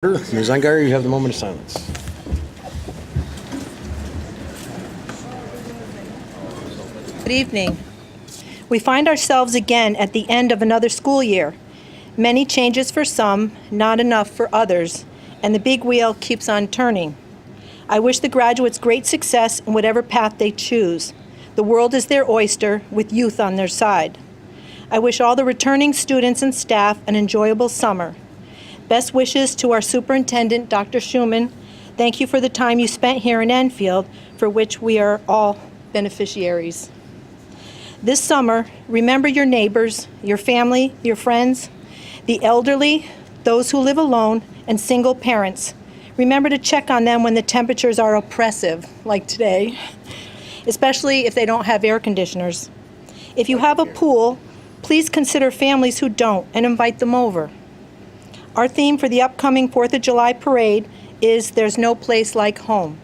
Ms. Ungar, you have the moment of silence. Good evening. We find ourselves again at the end of another school year. Many changes for some, not enough for others, and the big wheel keeps on turning. I wish the graduates great success in whatever path they choose. The world is their oyster, with youth on their side. I wish all the returning students and staff an enjoyable summer. Best wishes to our superintendent, Dr. Schumann. Thank you for the time you spent here in Enfield, for which we are all beneficiaries. This summer, remember your neighbors, your family, your friends, the elderly, those who live alone, and single parents. Remember to check on them when the temperatures are oppressive, like today, especially if they don't have air conditioners. If you have a pool, please consider families who don't and invite them over. Our theme for the upcoming 4th of July parade is There's No Place Like Home.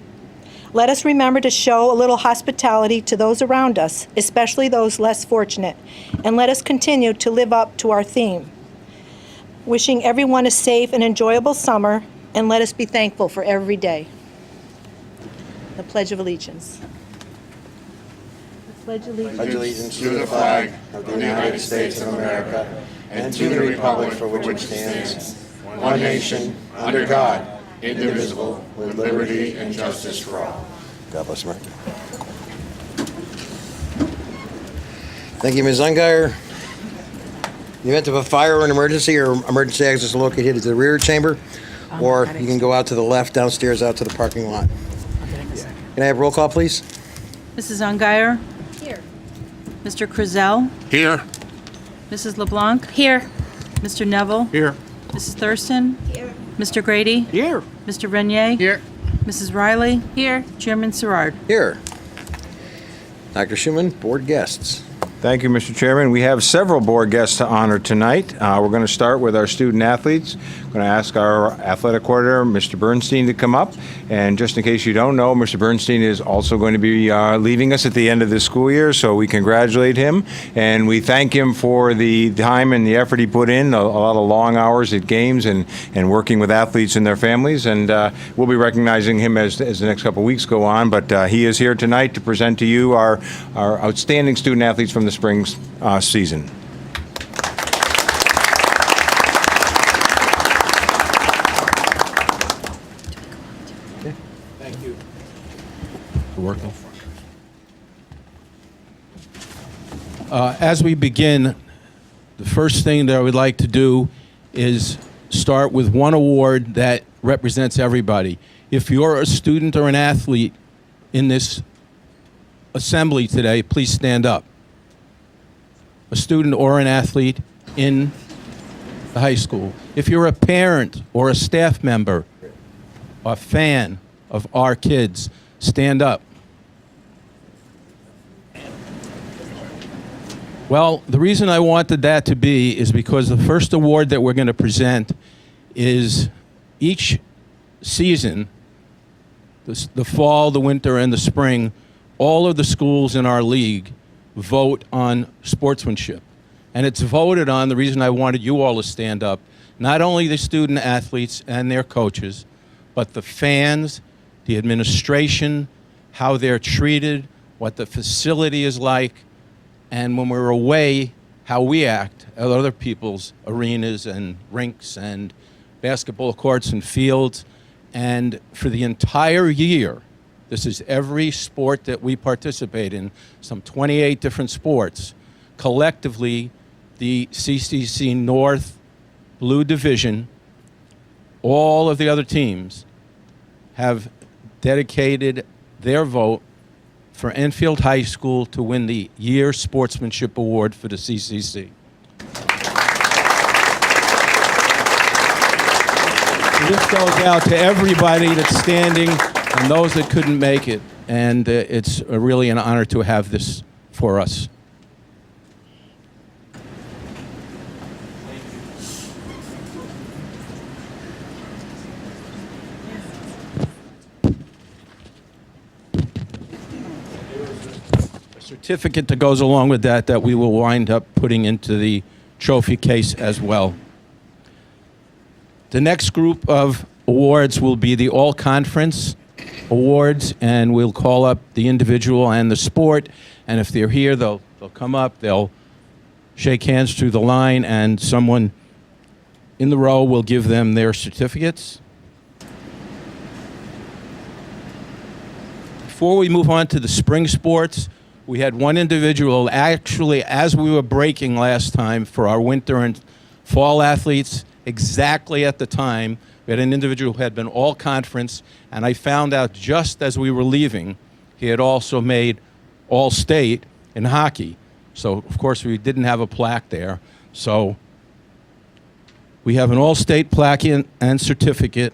Let us remember to show a little hospitality to those around us, especially those less fortunate, and let us continue to live up to our theme. Wishing everyone a safe and enjoyable summer, and let us be thankful for every day. The Pledge of Allegiance. Pledge allegiance to the flag of the United States of America and to the republic for which it stands, one nation, under God, indivisible, with liberty and justice for all. God bless America. Thank you, Ms. Ungar. In the event of a fire or an emergency access is located at the rear chamber, or you can go out to the left, downstairs, out to the parking lot. Can I have roll call, please? Mrs. Ungeyer? Here. Mr. Krizel? Here. Mrs. LeBlanc? Here. Mr. Neville? Here. Mrs. Thurston? Here. Mr. Grady? Here. Mr. Renier? Here. Mrs. Riley? Here. Chairman Serrard? Here. Dr. Schumann, board guests. Thank you, Mr. Chairman. We have several board guests to honor tonight. We're going to start with our student athletes. I'm going to ask our athletic coordinator, Mr. Bernstein, to come up. And just in case you don't know, Mr. Bernstein is also going to be leaving us at the end of this school year, so we congratulate him. And we thank him for the time and the effort he put in, a lot of long hours at games and working with athletes and their families. And we'll be recognizing him as the next couple of weeks go on. But he is here tonight to present to you our outstanding student athletes from the spring season. Thank you. Working. As we begin, the first thing that I would like to do is start with one award that represents everybody. If you're a student or an athlete in this assembly today, please stand up. A student or an athlete in the high school. If you're a parent or a staff member, a fan of our kids, stand up. Well, the reason I wanted that to be is because the first award that we're going to present is each season, the fall, the winter, and the spring, all of the schools in our league vote on sportsmanship. And it's voted on, the reason I wanted you all to stand up, not only the student athletes and their coaches, but the fans, the administration, how they're treated, what the facility is like, and when we're away, how we act at other people's arenas and rinks and basketball courts and fields. And for the entire year, this is every sport that we participate in, some 28 different sports. Collectively, the CCC North Blue Division, all of the other teams, have dedicated their vote for Enfield High School to win the Year Sportsmanship Award for the CCC. So this goes out to everybody that's standing and those that couldn't make it. And it's really an honor to have this for us. A certificate that goes along with that we will wind up putting into the trophy case as well. The next group of awards will be the all-conference awards, and we'll call up the individual and the sport. And if they're here, they'll come up, they'll shake hands through the line, and someone in the row will give them their certificates. Before we move on to the spring sports, we had one individual, actually, as we were breaking last time for our winter and fall athletes, exactly at the time, we had an individual who had been all conference, and I found out just as we were leaving, he had also made all state in hockey. So, of course, we didn't have a plaque there. So we have an all-state plaque and certificate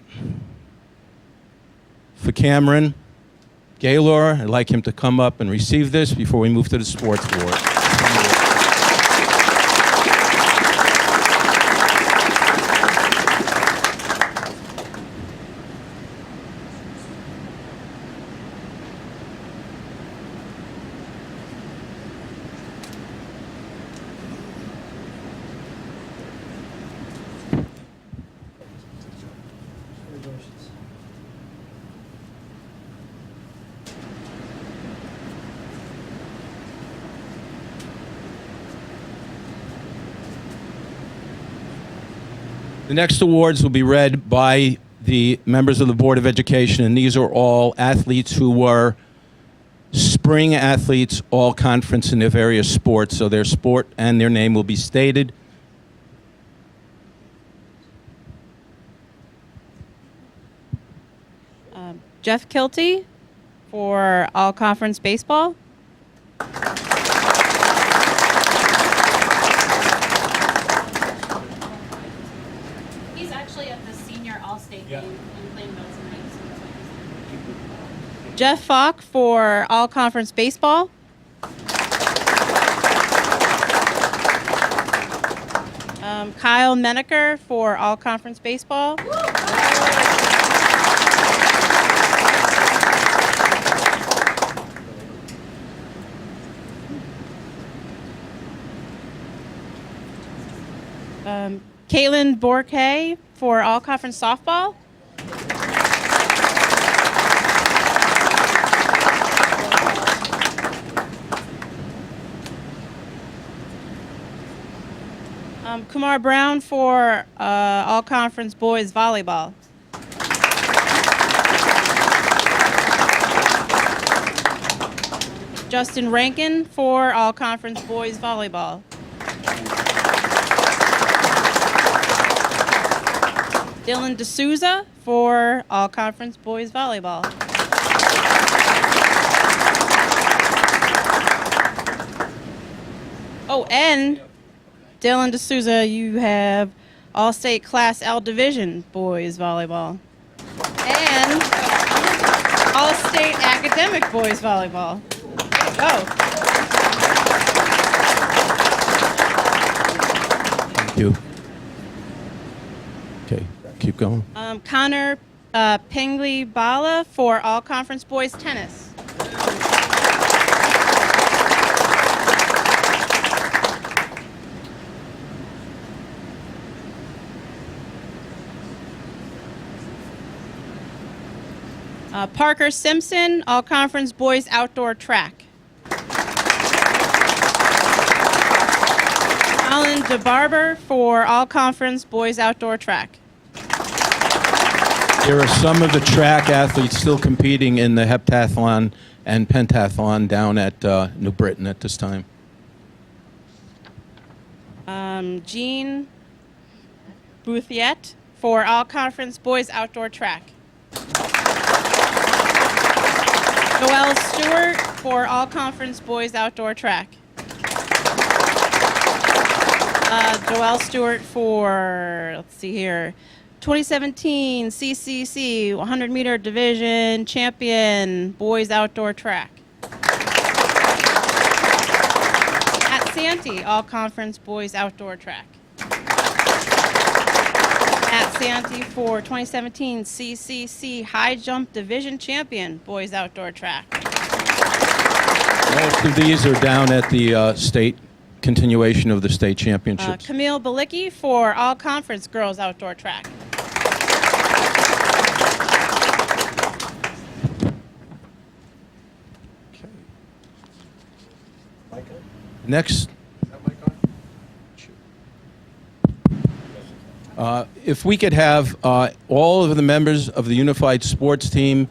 for Cameron Gaylor. I'd like him to come up and receive this before we move to the sports board. The next awards will be read by the members of the Board of Education, and these are all athletes who were spring athletes, all conference in their various sports. So their sport and their name will be stated. Jeff Kilty for all conference baseball. He's actually at the senior all-state game in Plainville tonight. So that's why he's Jeff Falk for all conference baseball. Kyle Menaker for all conference baseball. Caitlin Borque for all conference softball. Kumar Brown for all conference boys volleyball. Justin Rankin for all conference boys volleyball. Dylan D'Souza for all conference boys volleyball. Oh, and Dylan D'Souza, you have all-state Class L Division boys volleyball. And all-state academic boys volleyball. Go. Thank you. Okay, keep going. Connor Pengli Bala for all conference boys tennis. Parker Simpson, all conference boys outdoor track. Colin DeBarber for all conference boys outdoor track. There are some of the track athletes still competing in the heptathlon and pentathlon down at New Britain at this time. Jean Bouthiet for all conference boys outdoor track. Joelle Stewart for all conference boys outdoor track. Joelle Stewart for, let's see here, 2017 CCC 100 meter division champion boys outdoor track. At Santee, all conference boys outdoor track. At Santee for 2017 CCC high jump division champion boys outdoor track. Most of these are down at the state continuation of the state championships. Camille Balicki for all conference girls outdoor track. Next. If we could have all of the members of the unified sports team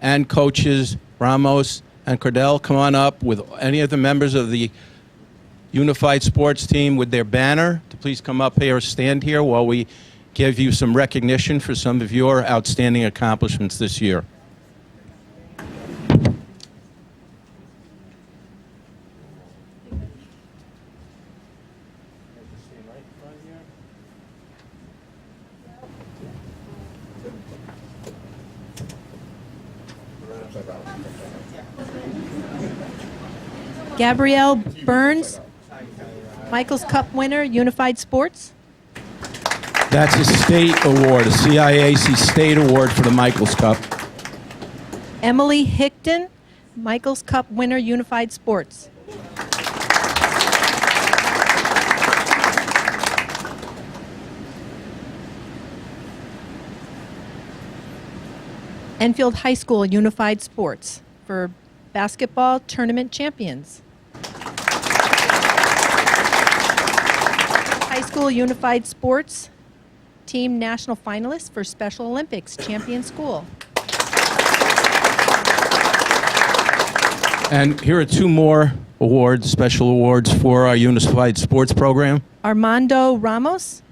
and coaches, Ramos and Cordell, come on up with any of the members of the unified sports team with their banner to please come up here, stand here while we give you some recognition for some of your outstanding accomplishments this year. Gabrielle Burns, Michaels Cup winner, Unified Sports. That's a state award, a CIAC state award for the Michaels Cup. Emily Hickton, Michaels Cup winner, Unified Sports. Enfield High School Unified Sports for basketball tournament champions. High School Unified Sports team national finalists for Special Olympics champion school. And here are two more awards, special awards for our unified sports program. Armando Ramos,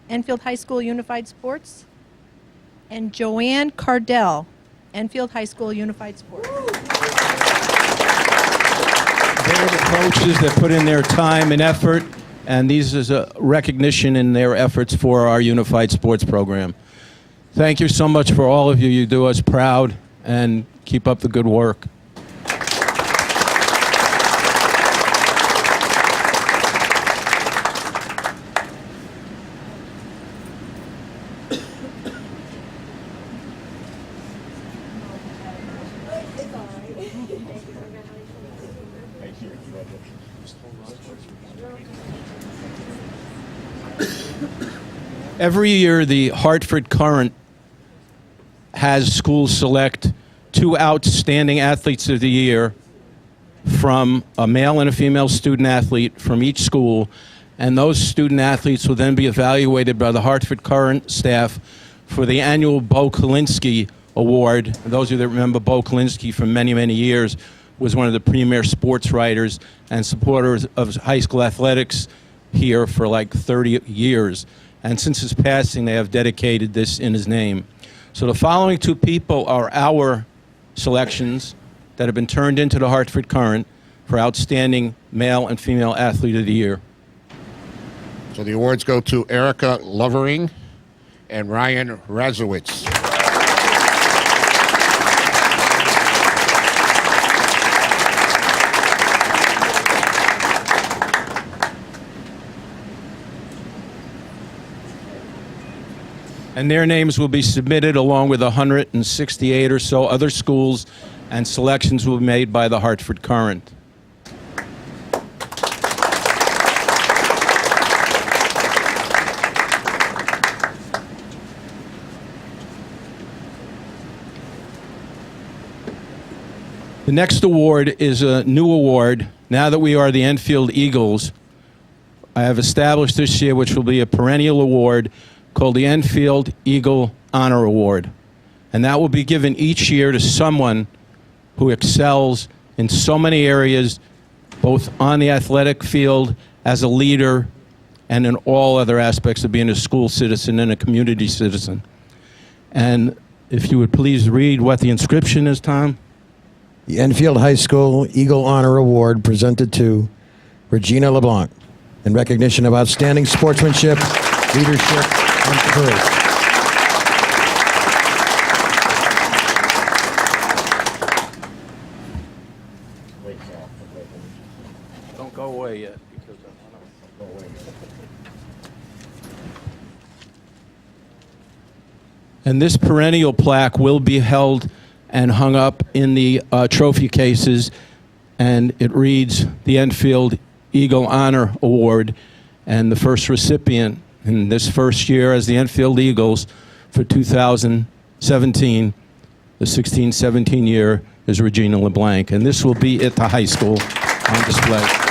Enfield High School Unified Sports, and Joanne Cardell, Enfield High School Unified Sports. They're the coaches that put in their time and effort, and these is a recognition in their efforts for our unified sports program. Thank you so much for all of you. You do us proud, and keep up the good work. Every year, the Hartford Courant has schools select two outstanding athletes of the year from a male and a female student athlete from each school, and those student athletes will then be evaluated by the Hartford Courant staff for the annual Bo Kalinsky Award. And those of you that remember Bo Kalinsky from many, many years was one of the premier sports writers and supporters of high school athletics here for like 30 years. And since his passing, they have dedicated this in his name. So the following two people are our selections that have been turned into the Hartford Courant for outstanding male and female athlete of the year. So the awards go to Erica Lovering and Ryan Razowitz. And their names will be submitted along with 168 or so other schools, and selections will be made by the Hartford Courant. The next award is a new award. Now that we are the Enfield Eagles, I have established this year, which will be a perennial award, called the Enfield Eagle Honor Award. And that will be given each year to someone who excels in so many areas, both on the athletic field, as a leader, and in all other aspects of being a school citizen and a community citizen. And if you would please read what the inscription is, Tom. The Enfield High School Eagle Honor Award presented to Regina LeBlanc in recognition of outstanding sportsmanship, leadership, and courage. Don't go away yet, because I want to go away. And this perennial plaque will be held and hung up in the trophy cases, and it reads the Enfield Eagle Honor Award, and the first recipient in this first year as the Enfield Eagles for 2017, the 16-17 year, is Regina LeBlanc, and this will be at the high school on display.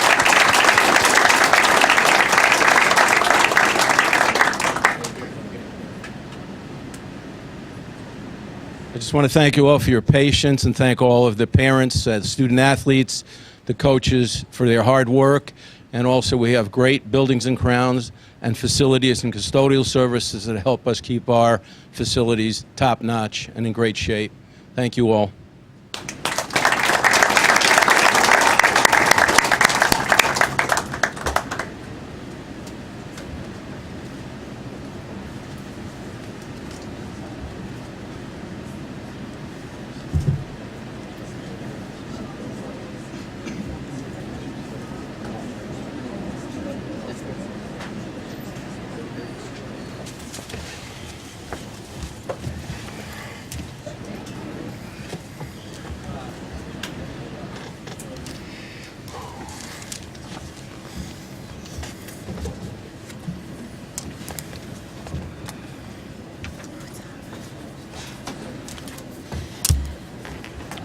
I just want to thank you all for your patience and thank all of the parents, the student athletes, the coaches for their hard work. And also we have great buildings and grounds and facilities and custodial services that help us keep our facilities top-notch and in great shape. Thank you all.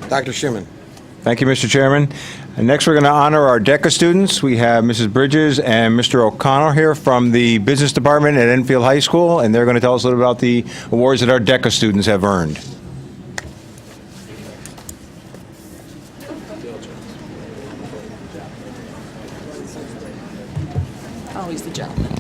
Dr. Schumann. Thank you, Mr. Chairman. And next, we're going to honor our DECA students. We have Mrs. Bridges and Mr. O'Connell here from the Business Department at Enfield High School, and they're going to tell us a little about the awards that our DECA students have earned. Oh, he's the gentleman.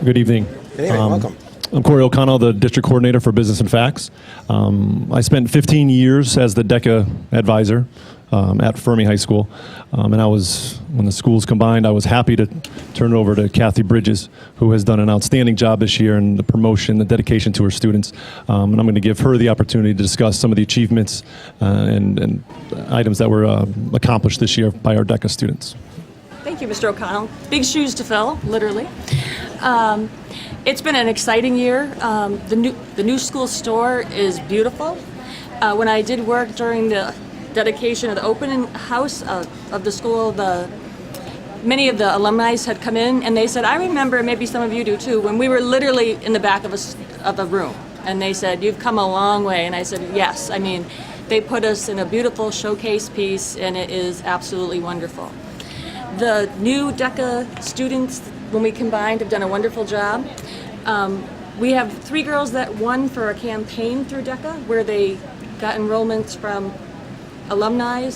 Good evening. Good evening. Welcome. I'm Corey O'Connell, the District Coordinator for Business and Facts. I spent 15 years as the DECA advisor at Fermi High School. And when the schools combined, I was happy to turn it over to Kathy Bridges, who has done an outstanding job this year in the promotion, the dedication to her students. And I'm going to give her the opportunity to discuss some of the achievements and items that were accomplished this year by our DECA students. Thank you, Mr. O'Connell. Big shoes to fill, literally. It's been an exciting year. The new school store is beautiful. When I did work during the dedication of the opening house of the school, many of the alumni had come in and they said, I remember, maybe some of you do too, when we were literally in the back of a room. And they said, you've come a long way. And I said, yes. I mean, they put us in a beautiful showcase piece and it is absolutely wonderful. The new DECA students, when we combined, have done a wonderful job. We have 3 girls that won for a campaign through DECA where they got enrollments from alumni,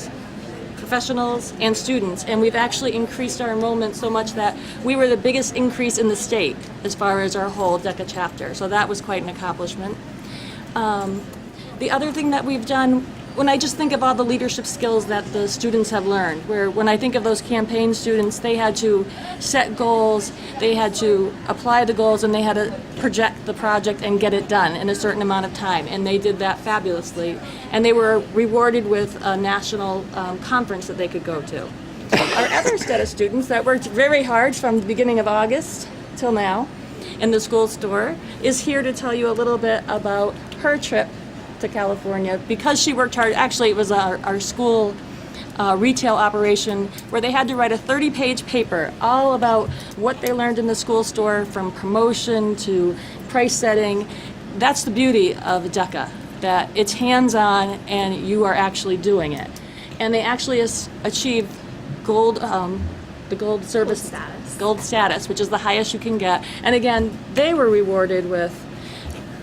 professionals, and students. And we've actually increased our enrollment so much that we were the biggest increase in the state as far as our whole DECA chapter. So that was quite an accomplishment. The other thing that we've done, when I just think of all the leadership skills that the students have learned, where when I think of those campaign students, they had to set goals, they had to apply the goals, and they had to project the project and get it done in a certain amount of time. And they did that fabulously. And they were rewarded with a national conference that they could go to. Our other set of students that worked very hard from the beginning of August till now in the school store is here to tell you a little bit about her trip to California because she worked hard. Actually, it was our school retail operation where they had to write a 30-page paper all about what they learned in the school store, from promotion to price setting. That's the beauty of DECA, that it's hands-on and you are actually doing it. And they actually achieved gold, the gold status, which is the highest you can get. And again, they were rewarded with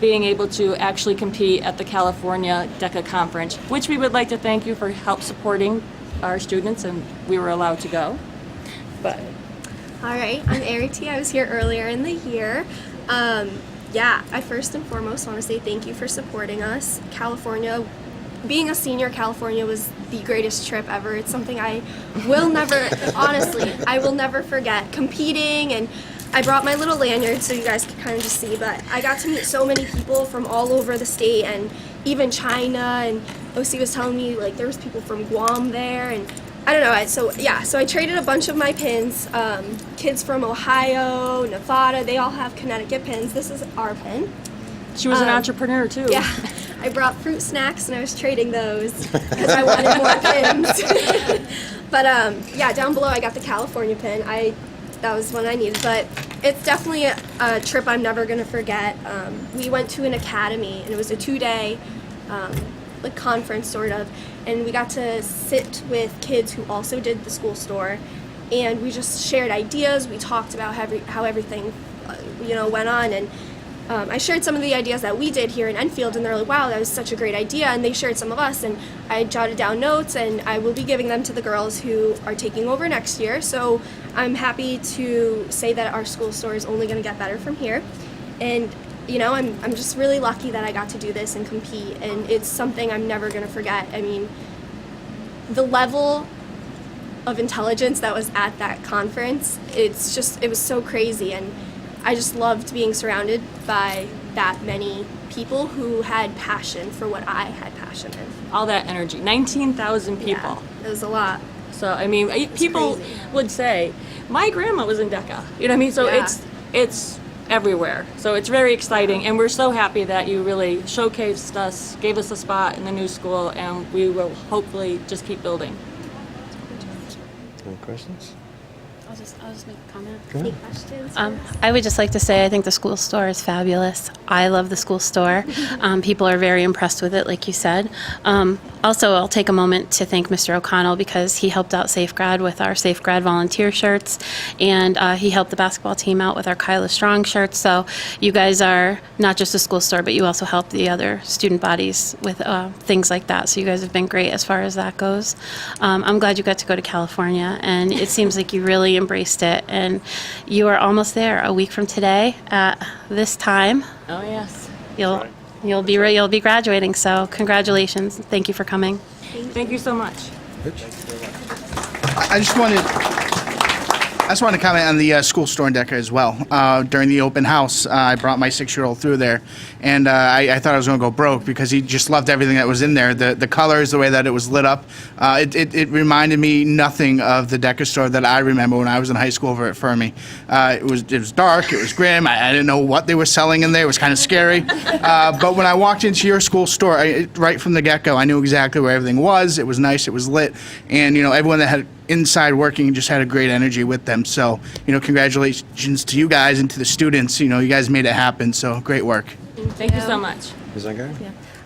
being able to actually compete at the California DECA conference, which we would like to thank you for help supporting our students, and we were allowed to go. But all right, I'm Arity. I was here earlier in the year. I first and foremost want to say thank you for supporting us. California, being a senior, California was the greatest trip ever. It's something I will never, honestly, I will never forget. Competing, and I brought my little lanyard so you guys could kind of just see, but I got to meet so many people from all over the state and even China, and OC was telling me like there was people from Guam there, and I don't know, so I traded a bunch of my pins. Kids from Ohio, Nevada, they all have Connecticut pins. This is our pin. She was an entrepreneur too. Yeah, I brought fruit snacks and I was trading those because I wanted more pins. But down below I got the California pin. That was one I needed, but it's definitely a trip I'm never gonna forget. We went to an academy and it was a 2-day conference sort of, and we got to sit with kids who also did the school store, and we just shared ideas. We talked about how everything went on, and I shared some of the ideas that we did here in Enfield, and they're like, wow, that was such a great idea, and they shared some of us, and I jotted down notes, and I will be giving them to the girls who are taking over next year. So I'm happy to say that our school store is only going to get better from here. And you know, I'm just really lucky that I got to do this and compete, and it's something I'm never going to forget. I mean, the level of intelligence that was at that conference, it was so crazy, and I just loved being surrounded by that many people who had passion for what I had passion in. All that energy, 19,000 people. Yeah, it was a lot. So, I mean, people crazy. would say, my grandma was in DECA. You know what I mean? So Yeah. it's everywhere. So it's very exciting, and we're so happy that you really showcased us, gave us a spot in the new school, and we will hopefully just keep building. Any questions? I'll just make a comment. Any questions? I would just like to say I think the school store is fabulous. I love the school store. People are very impressed with it, like you said. Also, I'll take a moment to thank Mr. O'Connell because he helped out SafeGrad with our SafeGrad volunteer shirts, and he helped the basketball team out with our Kyla Strong shirts. So you guys are not just a school store, but you also help the other student bodies with things like that. So you guys have been great as far as that goes. I'm glad you got to go to California, and it seems like you really embraced it, and you are almost there. A week from today at this time, Oh, yes. you'll be graduating. So congratulations. Thank you for coming. Thank you so much. I just wanted to comment on the school store in DECA as well. During the open house, I brought my 6-year-old through there, and I thought I was going to go broke because he just loved everything that was in there. The colors, the way that it was lit up, it reminded me nothing of the DECA store that I remember when I was in high school over at Fermi. It was dark, it was grim. I didn't know what they were selling in there. It was kind of scary. But when I walked into your school store, right from the get-go, I knew exactly where everything was. It was nice, it was lit, and everyone that had inside working just had a great energy with them. So, congratulations to you guys and to the students. You guys made it happen. So great work. Thank you so much. Ms. Unger?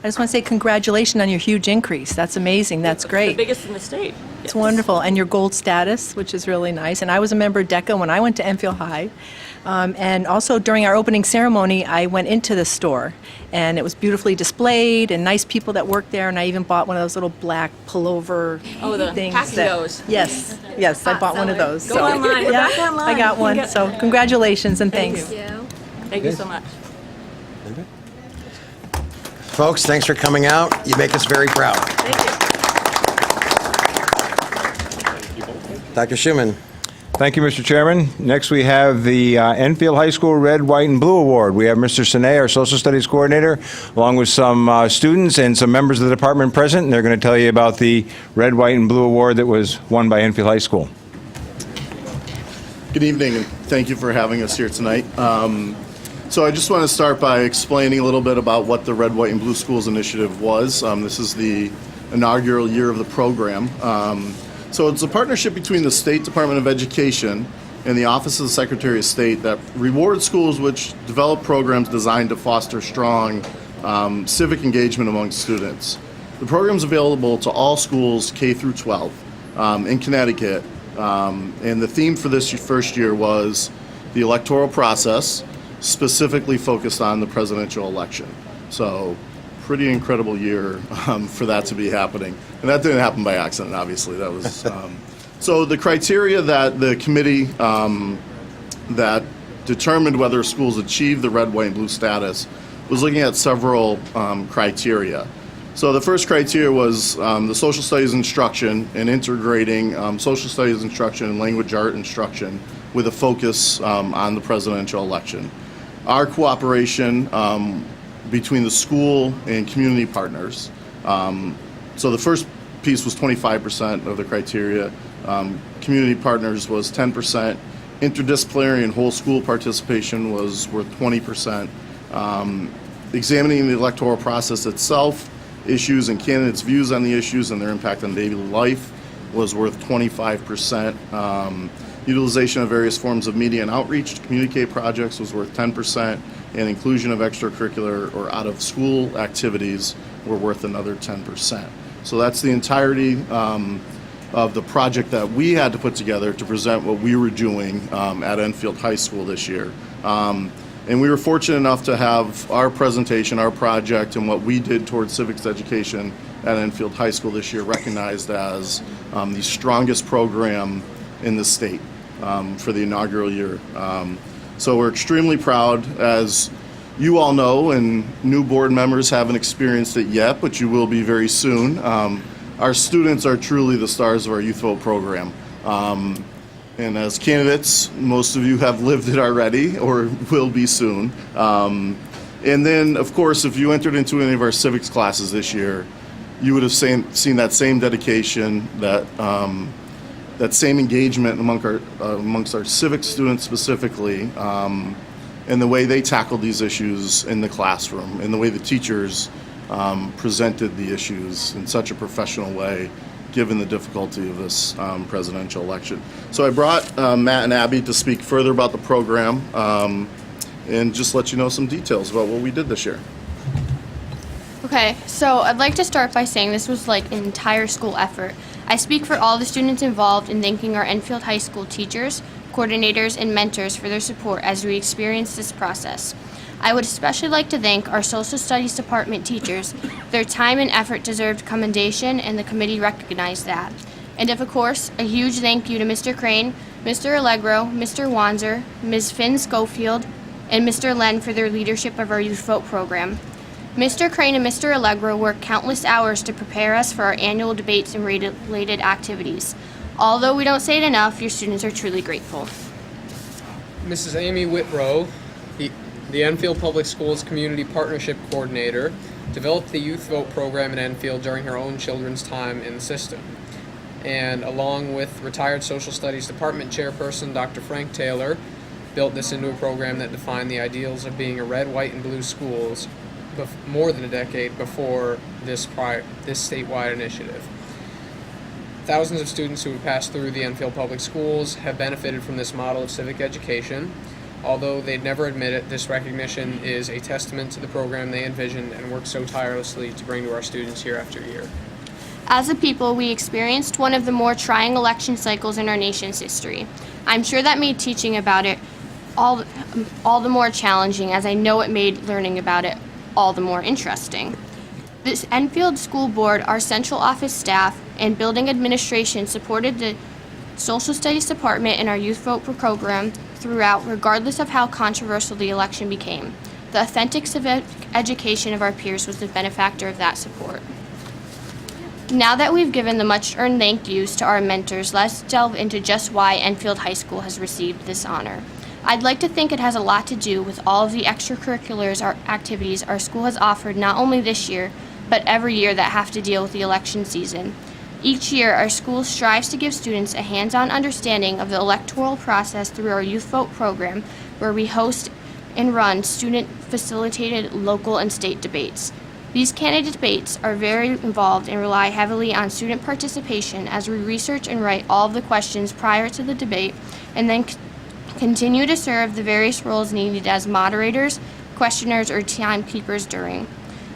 I just want to say congratulations on your huge increase. That's amazing. That's The great. biggest in the state. It's wonderful. And your gold status, which is really nice. And I was a member of DECA when I went to Enfield High. And also during our opening ceremony, I went into the store, and it was beautifully displayed and nice people that worked there. And I even bought one of those little black pullover Oh, the things. Pacios. Yes, I bought one of those. Go online. We're back online. I got You can one. get- So congratulations and thanks. Thank you. Thank you so much. Folks, thanks for coming out. You make us very proud. Dr. Schumann. Thank you, Mr. Chairman. Next, we have the Enfield High School Red, White, and Blue Award. We have Mr. Sine, our Social Studies Coordinator, along with some students and some members of the department present, and they're going to tell you about the Red, White, and Blue Award that was won by Enfield High School. Good evening, and thank you for having us here tonight. So I just want to start by explaining a little bit about what the Red, White, and Blue Schools Initiative was. This is the inaugural year of the program. So it's a partnership between the State Department of Education and the Office of the Secretary of State that rewards schools which develop programs designed to foster strong civic engagement among students. The program is available to all schools K through 12 in Connecticut. And the theme for this first year was the electoral process, specifically focused on the presidential election. So pretty incredible year for that to be happening. And that didn't happen by accident, obviously. That was so the criteria that the committee that determined whether schools achieved the red, white, and blue status was looking at several criteria. So the first criteria was the social studies instruction and integrating social studies instruction and language art instruction with a focus on the presidential election. Our cooperation between the school and community partners. So the first piece was 25% of the criteria. Community partners was 10%. Interdisciplinary and whole school participation was worth 20%. Examining the electoral process itself, issues and candidates' views on the issues and their impact on daily life was worth 25%. Utilization of various forms of media and outreach to communicate projects was worth 10%, and inclusion of extracurricular or out-of-school activities were worth another 10%. So that's the entirety of the project that we had to put together to present what we were doing at Enfield High School this year. And we were fortunate enough to have our presentation, our project, and what we did towards civics education at Enfield High School this year recognized as the strongest program in the state for the inaugural year. So we're extremely proud, as you all know, and new board members haven't experienced it yet, but you will be very soon. Our students are truly the stars of our Youth Vote program. And as candidates, most of you have lived it already or will be soon. And then, of course, if you entered into any of our civics classes this year, you would have seen that same dedication, that same engagement amongst our civics students specifically, and the way they tackled these issues in the classroom, and the way the teachers presented the issues in such a professional way, given the difficulty of this presidential election. So I brought Matt and Abby to speak further about the program and just let you know some details about what we did this year. Okay, so I'd like to start by saying this was like an entire school effort. I speak for all the students involved in thanking our Enfield High School teachers, coordinators, and mentors for their support as we experienced this process. I would especially like to thank our Social Studies Department teachers. Their time and effort deserved commendation, and the committee recognized that. And of course, a huge thank you to Mr. Crane, Mr. Allegro, Mr. Wanzer, Ms. Finn Schofield, and Mr. Len for their leadership of our Youth Vote program. Mr. Crane and Mr. Allegro worked countless hours to prepare us for our annual debates and related activities. Although we don't say it enough, your students are truly grateful. Mrs. Amy Whitrow, the Enfield Public Schools Community Partnership Coordinator, developed the Youth Vote program at Enfield during her own children's time in the system. And along with retired Social Studies Department Chairperson Dr. Frank Taylor, built this into a program that defined the ideals of being a red, white, and blue schools more than a decade before this statewide initiative. Thousands of students who have passed through the Enfield Public Schools have benefited from this model of civic education. Although they'd never admit it, this recognition is a testament to the program they envisioned and worked so tirelessly to bring to our students year after year. As a people, we experienced one of the more trying election cycles in our nation's history. I'm sure that made teaching about it all the more challenging, as I know it made learning about it all the more interesting. This Enfield School Board, our central office staff, and building administration supported the Social Studies Department and our Youth Vote program throughout, regardless of how controversial the election became. The authentic civic education of our peers was the benefactor of that support. Now that we've given the much-earned thank yous to our mentors, let's delve into just why Enfield High School has received this honor. I'd like to think it has a lot to do with all of the extracurriculars activities our school has offered not only this year, but every year that have to deal with the election season. Each year, our school strives to give students a hands-on understanding of the electoral process through our Youth Vote program, where we host and run student-facilitated local and state debates. These candidate debates are very involved and rely heavily on student participation as we research and write all of the questions prior to the debate, and then continue to serve the various roles needed as moderators, questioners, or timekeepers during.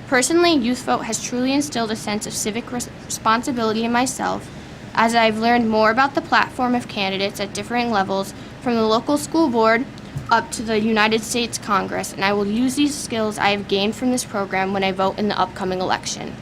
Personally, Youth Vote has truly instilled a sense of civic responsibility in myself, as I've learned more about the platform of candidates at differing levels, from the local school board up to the United States Congress, and I will use these skills I have gained from this program when I vote in the upcoming election.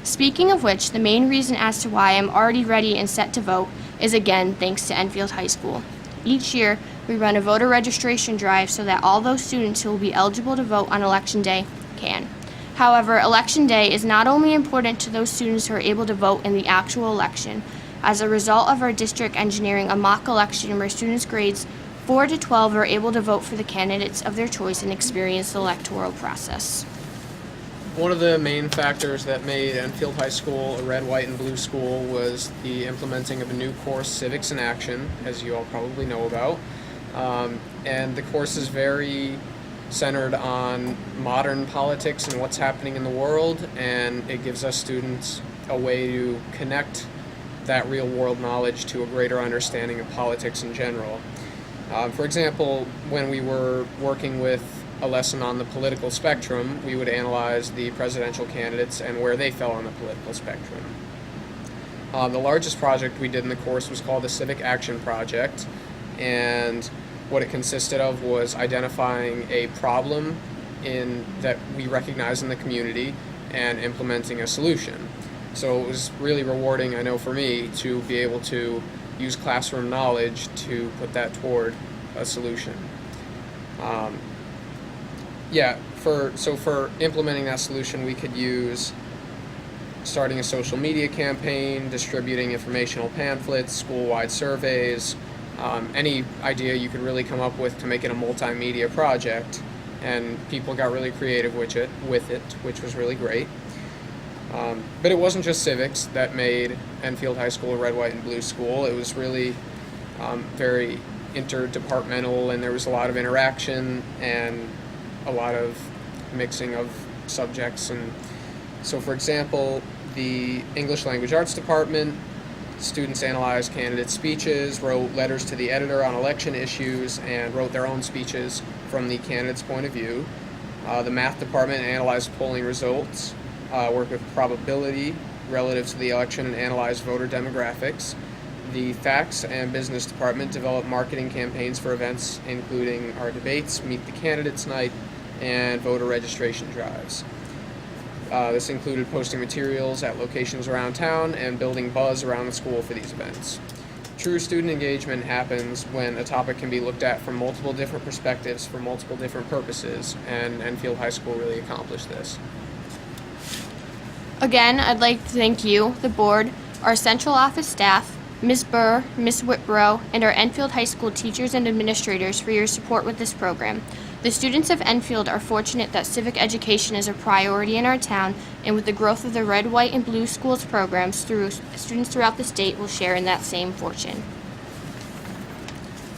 Speaking of which, the main reason as to why I'm already ready and set to vote is again thanks to Enfield High School. Each year, we run a voter registration drive so that all those students who will be eligible to vote on Election Day can. However, Election Day is not only important to those students who are able to vote in the actual election. As a result of our district engineering a mock election where students grades 4 to 12 are able to vote for the candidates of their choice and experience the electoral process. One of the main factors that made Enfield High School a red, white, and blue school was the implementing of a new course, Civics in Action, as you all probably know about. And the course is very centered on modern politics and what's happening in the world, and it gives us students a way to connect that real world knowledge to a greater understanding of politics in general. For example, when we were working with a lesson on the political spectrum, we would analyze the presidential candidates and where they fell on the political spectrum. The largest project we did in the course was called the Civic Action Project, and what it consisted of was identifying a problem that we recognize in the community and implementing a solution. So it was really rewarding, I know for me, to be able to use classroom knowledge to put that toward a solution. For implementing that solution, we could use starting a social media campaign, distributing informational pamphlets, school-wide surveys, any idea you could really come up with to make it a multimedia project. And people got really creative with it, which was really great. But it wasn't just civics that made Enfield High School a red, white, and blue school. It was really very interdepartmental, and there was a lot of interaction and a lot of mixing of subjects. And so, for example, the English Language Arts Department, students analyzed candidate speeches, wrote letters to the editor on election issues, and wrote their own speeches from the candidate's point of view. The Math Department analyzed polling results, worked with probability relative to the election, and analyzed voter demographics. The Tax and Business Department developed marketing campaigns for events including our debates, Meet the Candidates Night, and voter registration drives. This included posting materials at locations around town and building buzz around the school for these events. True student engagement happens when a topic can be looked at from multiple different perspectives for multiple different purposes, and Enfield High School really accomplished this. Again, I'd like to thank you, the board, our central office staff, Ms. Burr, Ms. Whitbrow, and our Enfield High School teachers and administrators for your support with this program. The students of Enfield are fortunate that civic education is a priority in our town, and with the growth of the Red, White, and Blue Schools programs, students throughout the state will share in that same fortune.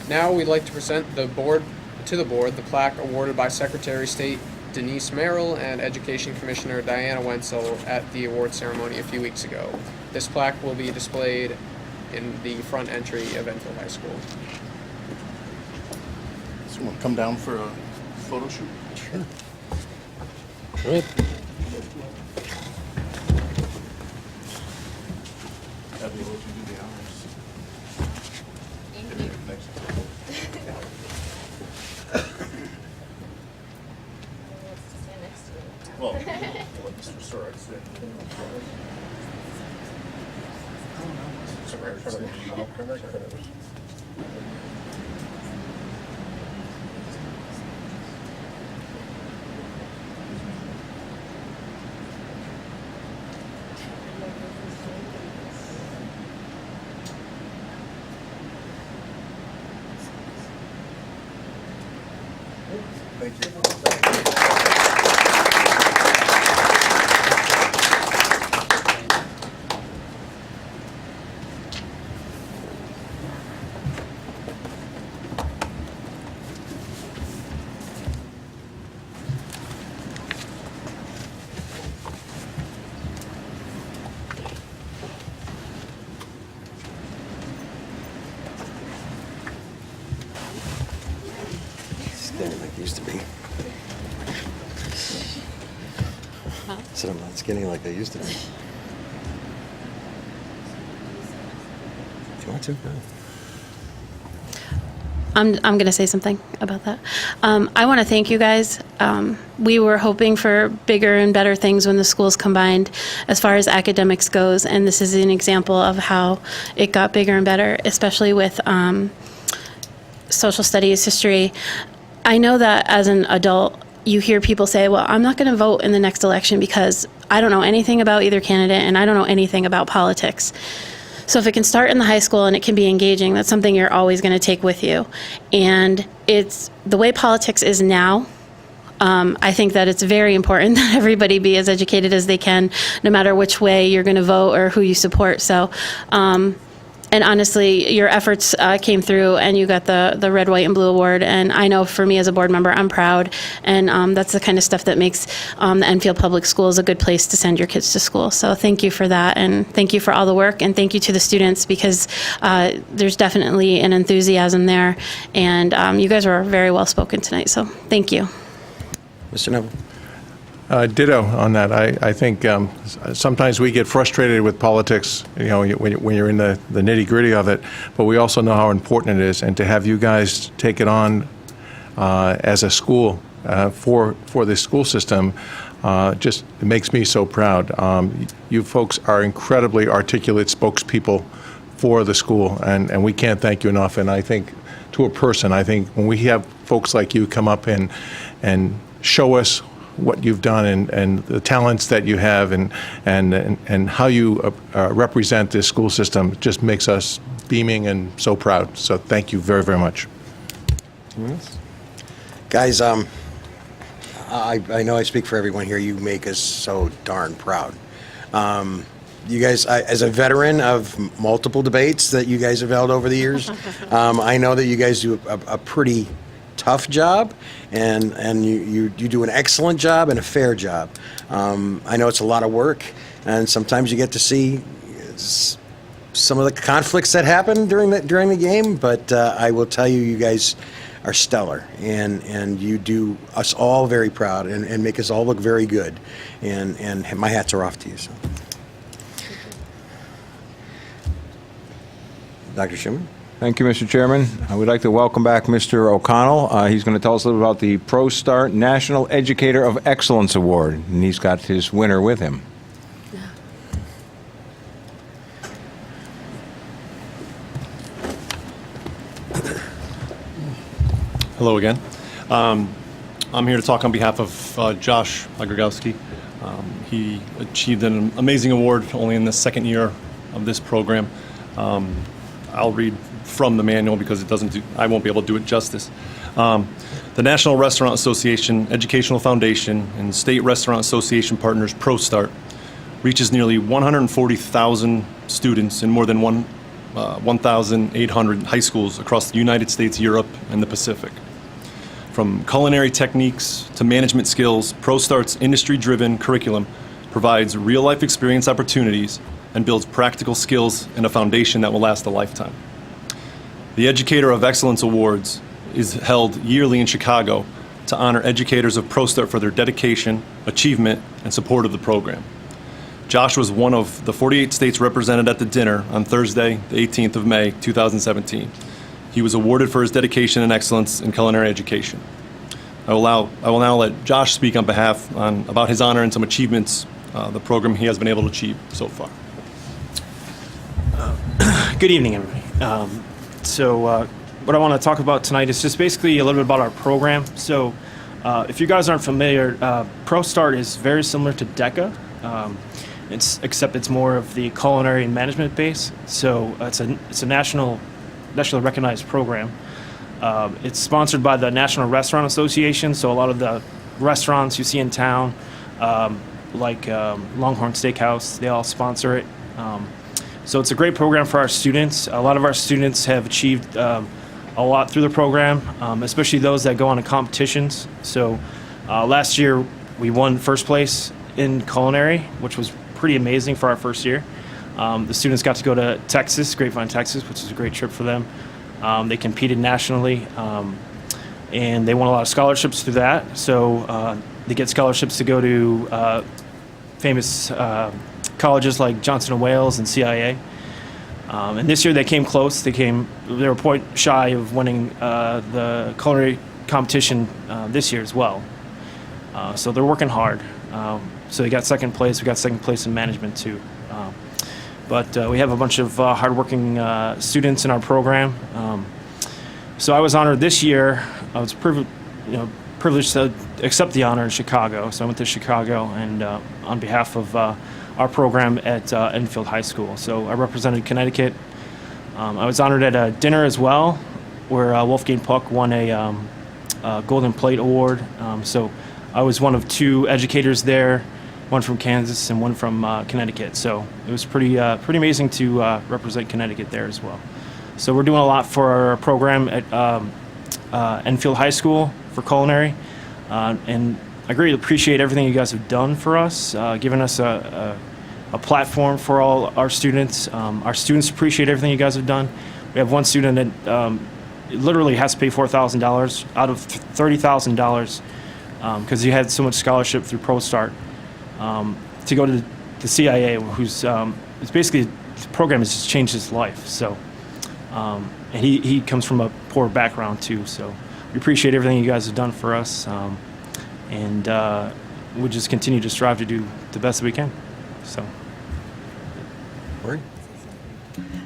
Now we'd like to present to the board the plaque awarded by Secretary of State Denise Merrill and Education Commissioner Diana Wenzel at the award ceremony a few weeks ago. This plaque will be displayed in the front entry of Enfield High School. So you want to come down for a photo shoot? Sure. Great. Abby, will you do the honors? Thank you. Next. Well, let Mr. Surratt sit. Thank you. Skinny like it used to be. So I'm not skinny like I used to be. Do you want to? Go ahead. I'm going to say something about that. I want to thank you guys. We were hoping for bigger and better things when the schools combined as far as academics goes, and this is an example of how it got bigger and better, especially with social studies, history. I know that as an adult, you hear people say, well, I'm not going to vote in the next election because I don't know anything about either candidate and I don't know anything about politics. So if it can start in the high school and it can be engaging, that's something you're always going to take with you. And it's the way politics is now. I think that it's very important that everybody be as educated as they can, no matter which way you're going to vote or who you support. So, and honestly, your efforts came through, and you got the Red, White, and Blue Award. And I know for me as a board member, I'm proud. And that's the kind of stuff that makes the Enfield Public Schools a good place to send your kids to school. So thank you for that, and thank you for all the work, and thank you to the students, because there's definitely an enthusiasm there. And you guys were very well spoken tonight, so thank you. Mr. Neville. Ditto on that. I think sometimes we get frustrated with politics, when you're in the nitty-gritty of it, but we also know how important it is. And to have you guys take it on as a school for the school system, just it makes me so proud. You folks are incredibly articulate spokespeople for the school, and we can't thank you enough. And I think, to a person, I think when we have folks like you come up and show us what you've done and the talents that you have and how you represent this school system, just makes us beaming and so proud. So thank you very, very much. Guys, I know I speak for everyone here. You make us so darn proud. You guys, as a veteran of multiple debates that you guys have held over the years, I know that you guys do a pretty tough job, and you do an excellent job and a fair job. I know it's a lot of work, and sometimes you get to see some of the conflicts that happen during the game, but I will tell you, you guys are stellar, and you do us all very proud and make us all look very good, and my hats are off to you. So. Dr. Schumann? Thank you, Mr. Chairman. I would like to welcome back Mr. O'Connell. He's going to tell us a little about the ProStart National Educator of Excellence Award, and he's got his winner with him. Hello again. I'm here to talk on behalf of Josh Agragowski. He achieved an amazing award only in the second year of this program. I'll read from the manual because I won't be able to do it justice. The National Restaurant Association Educational Foundation and State Restaurant Association partners ProStart reaches nearly 140,000 students in more than 1,800 high schools across the United States, Europe, and the Pacific. From culinary techniques to management skills, ProStart's industry-driven curriculum provides real-life experience opportunities and builds practical skills and a foundation that will last a lifetime. The Educator of Excellence Awards is held yearly in Chicago to honor educators of ProStart for their dedication, achievement, and support of the program. Josh was one of the 48 states represented at the dinner on Thursday, the 18th of May, 2017. He was awarded for his dedication and excellence in culinary education. I will now let Josh speak on behalf about his honor and some achievements the program he has been able to achieve so far. Good evening, everybody. What I want to talk about tonight is just basically a little bit about our program. So if you guys aren't familiar, ProStart is very similar to DECA, except it's more of the culinary and management base. So it's a nationally recognized program. It's sponsored by the National Restaurant Association, so a lot of the restaurants you see in town, like Longhorn Steakhouse, they all sponsor it. So it's a great program for our students. A lot of our students have achieved a lot through the program, especially those that go on to competitions. So last year we won first place in culinary, which was pretty amazing for our first year. The students got to go to Texas, Grapevine, Texas, which was a great trip for them. They competed nationally, and they won a lot of scholarships through that. So they get scholarships to go to famous colleges like Johnson & Wales and CIA. And this year they came close. They were a point shy of winning the culinary competition this year as well. So they're working hard. So they got second place. We got second place in management too. But we have a bunch of hardworking students in our program. So I was honored this year. I was privileged to accept the honor in Chicago. So I went to Chicago and on behalf of our program at Enfield High School. So I represented Connecticut. I was honored at a dinner as well, where Wolfgang Puck won a Golden Plate Award. So I was one of two educators there, one from Kansas and one from Connecticut. So it was pretty amazing to represent Connecticut there as well. So we're doing a lot for our program at Enfield High School for culinary, and I greatly appreciate everything you guys have done for us, giving us a platform for all our students. Our students appreciate everything you guys have done. We have one student that literally has to pay $4,000 out of $30,000 because he had so much scholarship through ProStart, to go to the CIA, who's it's basically the program has just changed his life. So, and he comes from a poor background too. So we appreciate everything you guys have done for us, and we'll just continue to strive to do the best that we can. So.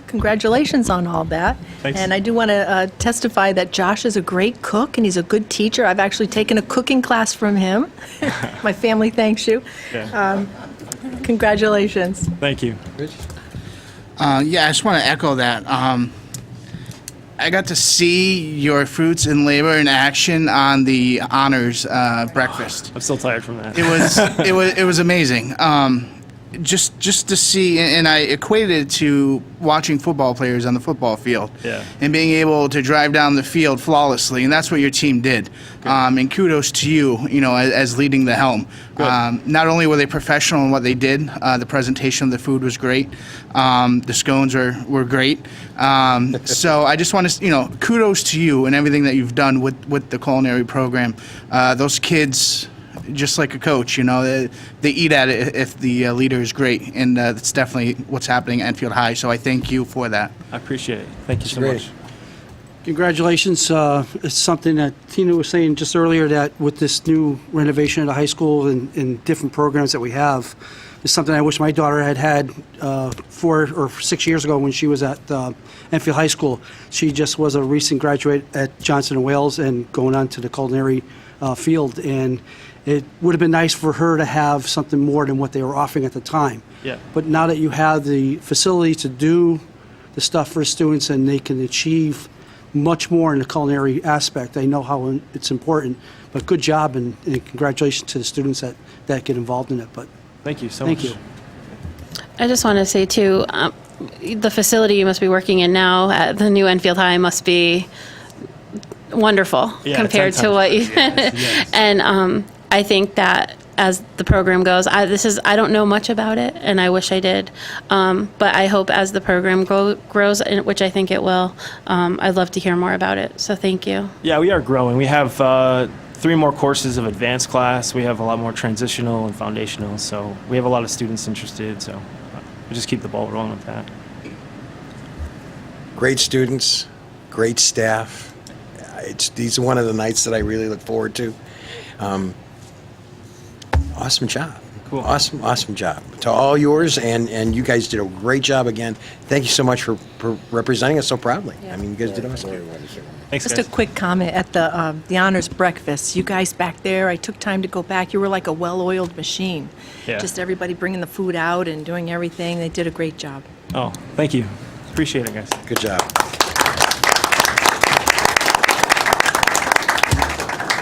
Congratulations on all that. Thanks. And I do want to testify that Josh is a great cook and he's a good teacher. I've actually taken a cooking class from him. My family thanks you. Yeah. Congratulations. Thank you. Yeah, I just want to echo that. I got to see your fruits and labor in action on the honors breakfast. I'm still tired from that. It was amazing. Just to see, and I equated it to watching football players on the football field, Yeah. and being able to drive down the field flawlessly, and that's what your team did. And kudos to you, as leading the helm. Not only were they professional in what they did, the presentation of the food was great. The scones were great. So I just want to, kudos to you and everything that you've done with the culinary program. Those kids, just like a coach, they eat at it if the leader is great, and that's definitely what's happening at Enfield High. So I thank you for that. I appreciate it. Thank you so much. Congratulations. It's something that Tina was saying just earlier, that with this new renovation of the high school and different programs that we have, it's something I wish my daughter had 4 or 6 years ago when she was at Enfield High School. She just was a recent graduate at Johnson & Wales and going on to the culinary field, and it would have been nice for her to have something more than what they were offering at the time. Yeah. But now that you have the facility to do the stuff for students and they can achieve much more in the culinary aspect, I know how it's important. But good job, and congratulations to the students that get involved in it. But thank you so much. much. I just want to say, too, the facility you must be working in now at the new Enfield High must be wonderful compared to what you... And I think that as the program goes, I don't know much about it, and I wish I did. But I hope as the program grows, which I think it will, I'd love to hear more about it. So thank you. Yeah, we are growing. We have 3 more courses of advanced class. We have a lot more transitional and foundational. So we have a lot of students interested. So we just keep the ball rolling with that. Great students, great staff. These are one of the nights that I really look forward to. Awesome job. Cool. Awesome job. To all yours, and you guys did a great job again. Thank you so much for representing us so proudly. I mean, you guys did awesome. Thanks, Just guys. a quick comment at the honors breakfast. You guys back there, I took time to go back. You were like a well-oiled machine. Yeah. Just everybody bringing the food out and doing everything. They did a great job. Oh, thank you. Appreciate it, guys. Good job.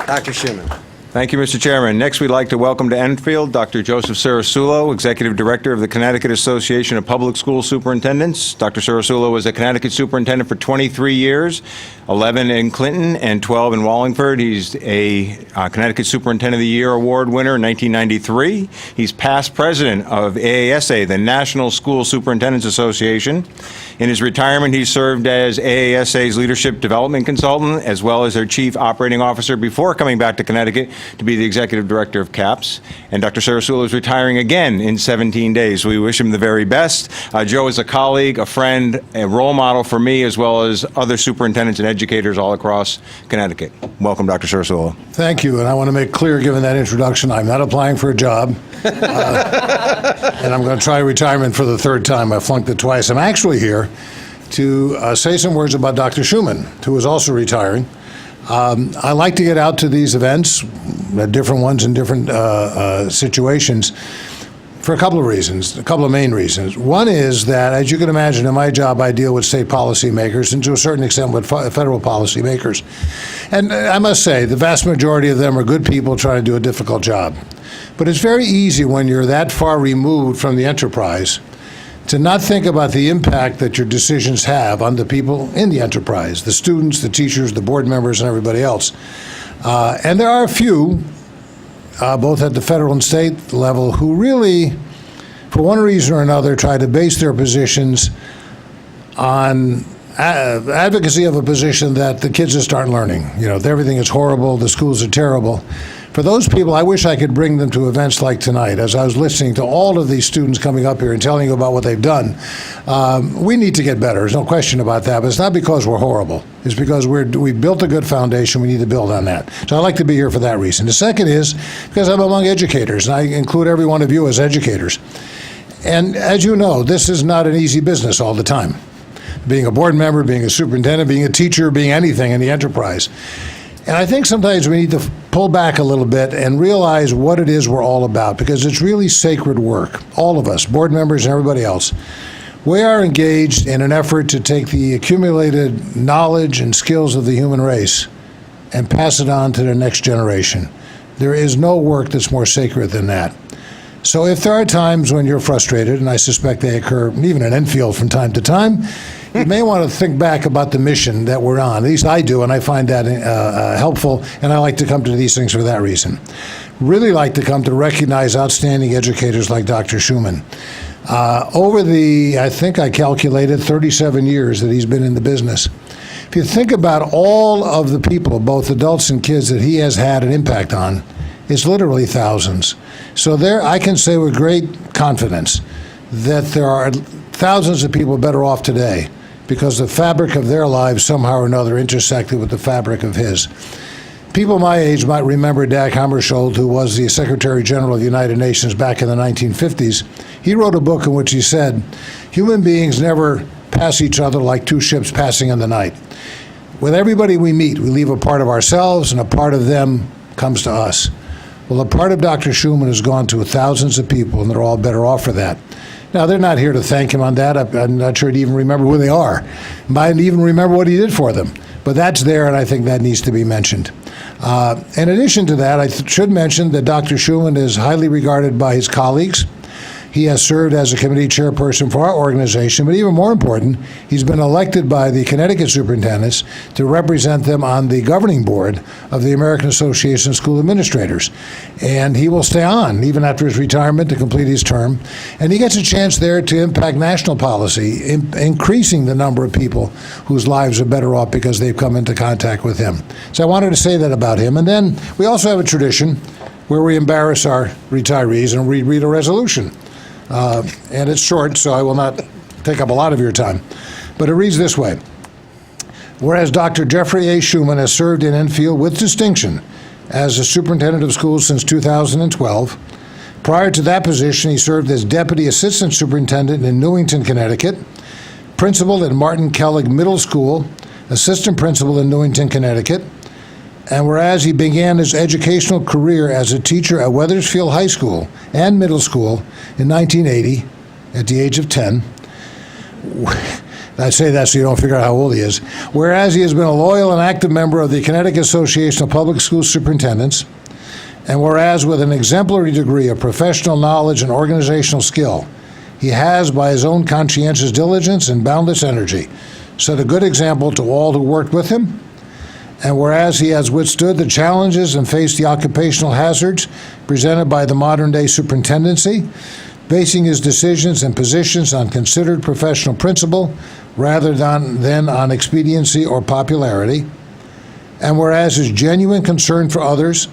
Dr. Schumann. Thank you, Mr. Chairman. Next, we'd like to welcome to Enfield Dr. Joseph Sarasulo, Executive Director of the Connecticut Association of Public School Superintendents. Dr. Sarasulo was a Connecticut superintendent for 23 years, 11 in Clinton and 12 in Wallingford. He's a Connecticut Superintendent of the Year Award winner in 1993. He's past president of AASA, the National School Superintendents Association. In his retirement, he served as AASA's Leadership Development Consultant, as well as their Chief Operating Officer before coming back to Connecticut to be the Executive Director of CAPS. And Dr. Sarasulo is retiring again in 17 days. We wish him the very best. Joe is a colleague, a friend, a role model for me, as well as other superintendents and educators all across Connecticut. Welcome, Dr. Sarasulo. Thank you, and I want to make clear, given that introduction, I'm not applying for a job, and I'm going to try retirement for the 3rd time. I flunked it twice. I'm actually here to say some words about Dr. Schumann, who is also retiring. I like to get out to these events, different ones in different situations, for a couple of reasons, a couple of main reasons. One is that, as you can imagine, in my job, I deal with state policymakers and to a certain extent with federal policymakers. And I must say, the vast majority of them are good people trying to do a difficult job. But it's very easy when you're that far removed from the enterprise to not think about the impact that your decisions have on the people in the enterprise, the students, the teachers, the board members, and everybody else. And there are a few, both at the federal and state level, who really, for one reason or another, try to base their positions on advocacy of a position that the kids just aren't learning. Everything is horrible, the schools are terrible. For those people, I wish I could bring them to events like tonight. As I was listening to all of these students coming up here and telling you about what they've done, we need to get better. There's no question about that. But it's not because we're horrible. It's because we built a good foundation. We need to build on that. So I like to be here for that reason. The second is because I'm among educators, and I include every one of you as educators. And as you know, this is not an easy business all the time. Being a board member, being a superintendent, being a teacher, being anything in the enterprise. And I think sometimes we need to pull back a little bit and realize what it is we're all about, because it's really sacred work. All of us, board members and everybody else, we are engaged in an effort to take the accumulated knowledge and skills of the human race and pass it on to the next generation. There is no work that's more sacred than that. So if there are times when you're frustrated, and I suspect they occur even in Enfield from time to time, you may want to think back about the mission that we're on. At least I do, and I find that helpful, and I like to come to these things for that reason. Really like to come to recognize outstanding educators like Dr. Schumann. Over the, I think I calculated, 37 years that he's been in the business. If you think about all of the people, both adults and kids, that he has had an impact on, it's literally thousands. So there, I can say with great confidence that there are thousands of people better off today because the fabric of their lives somehow or another intersected with the fabric of his. People my age might remember Dag Hammarskjöld, who was the Secretary General of the United Nations back in the 1950s. He wrote a book in which he said, human beings never pass each other like two ships passing in the night. With everybody we meet, we leave a part of ourselves and a part of them comes to us. Well, a part of Dr. Schumann has gone to thousands of people, and they're all better off for that. Now, they're not here to thank him on that. I'm not sure he'd even remember who they are. Might even remember what he did for them. But that's there, and I think that needs to be mentioned. In addition to that, I should mention that Dr. Schumann is highly regarded by his colleagues. He has served as a committee chairperson for our organization, but even more important, he's been elected by the Connecticut superintendents to represent them on the governing board of the American Association of School Administrators. And he will stay on, even after his retirement, to complete his term. And he gets a chance there to impact national policy, increasing the number of people whose lives are better off because they've come into contact with him. So I wanted to say that about him. And then we also have a tradition where we embarrass our retirees and we read a resolution. And it's short, so I will not take up a lot of your time. But it reads this way. Whereas Dr. Jeffrey A. Schumann has served in Enfield with distinction as a superintendent of schools since 2012. Prior to that position, he served as deputy assistant superintendent in Newington, Connecticut, principal at Martin Kellig Middle School, assistant principal in Newington, Connecticut. And whereas he began his educational career as a teacher at Wethersfield High School and Middle School in 1980 at the age of 10, I say that so you don't figure out how old he is, whereas he has been a loyal and active member of the Connecticut Association of Public School Superintendents, and whereas with an exemplary degree of professional knowledge and organizational skill, he has, by his own conscientious diligence and boundless energy, set a good example to all who worked with him. And whereas he has withstood the challenges and faced the occupational hazards presented by the modern-day superintendency, basing his decisions and positions on considered professional principle rather than on expediency or popularity, and whereas his genuine concern for others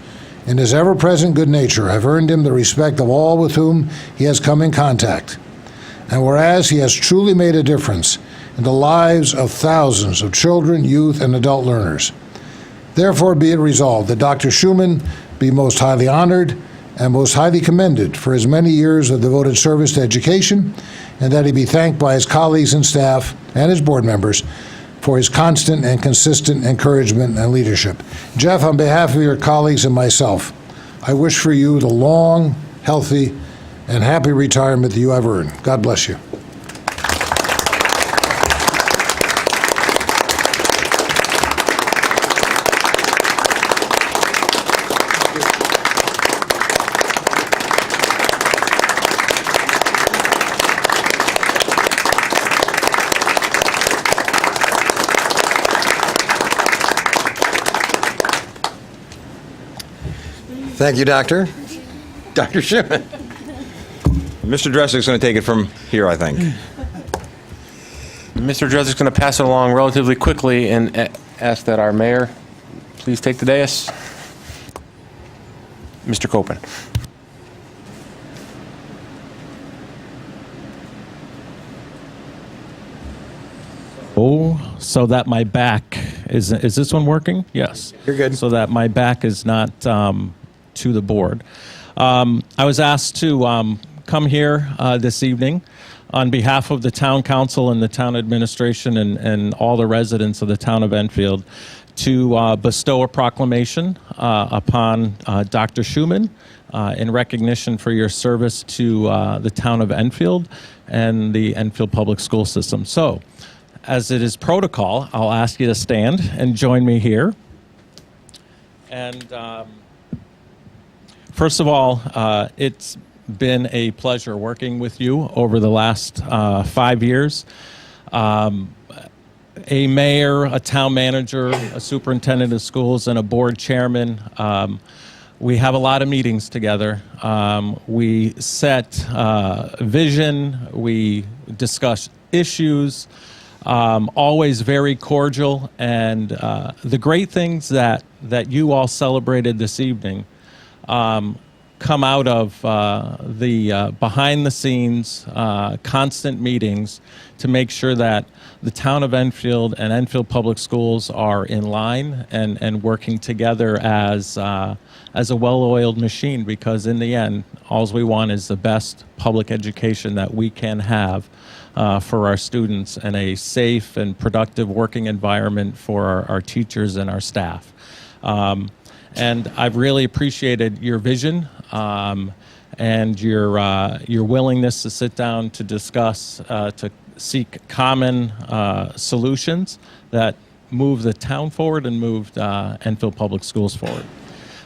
and his ever-present good nature have earned him the respect of all with whom he has come in contact, and whereas he has truly made a difference in the lives of thousands of children, youth, and adult learners, therefore be it resolved that Dr. Schumann be most highly honored and most highly commended for his many years of devoted service to education, and that he be thanked by his colleagues and staff and his board members for his constant and consistent encouragement and leadership. Jeff, on behalf of your colleagues and myself, I wish for you the long, healthy, and happy retirement that you have earned. God bless you. Thank you, Doctor. Dr. Schumann. Mr. Dressik's going to take it from here, I think. Mr. Dressik's going to pass it along relatively quickly and ask that our mayor please take the dais. Mr. Copen. Oh, so that my back is this one working? Yes. You're good. So that my back is not to the board. I was asked to come here this evening on behalf of the town council and the town administration and all the residents of the town of Enfield to bestow a proclamation upon Dr. Schumann in recognition for your service to the town of Enfield and the Enfield Public School System. So, as it is protocol, I'll ask you to stand and join me here. And first of all, it's been a pleasure working with you over the last 5 years. A mayor, a town manager, a superintendent of schools, and a board chairman. We have a lot of meetings together. We set vision, we discuss issues, always very cordial. And the great things that you all celebrated this evening come out of the behind the scenes, constant meetings to make sure that the town of Enfield and Enfield Public Schools are in line and working together as a well-oiled machine, because in the end, all we want is the best public education that we can have for our students and a safe and productive working environment for our teachers and our staff. And I've really appreciated your vision and your willingness to sit down to discuss, to seek common solutions that move the town forward and moved Enfield Public Schools forward.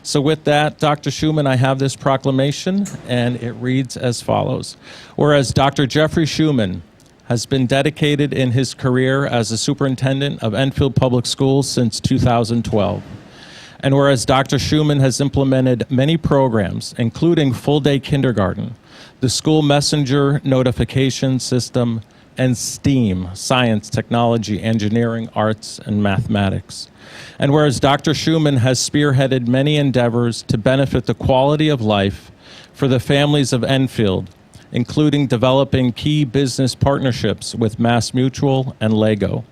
So with that, Dr. Schumann, I have this proclamation, and it reads as follows. Whereas Dr. Jeffrey Schumann has been dedicated in his career as a superintendent of Enfield Public Schools since 2012. And whereas Dr. Schumann has implemented many programs, including full-day kindergarten, the school messenger notification system, and STEAM, science, technology, engineering, arts, and mathematics. And whereas Dr. Schumann has spearheaded many endeavors to benefit the quality of life for the families of Enfield, including developing key business partnerships with MassMutual and Lego.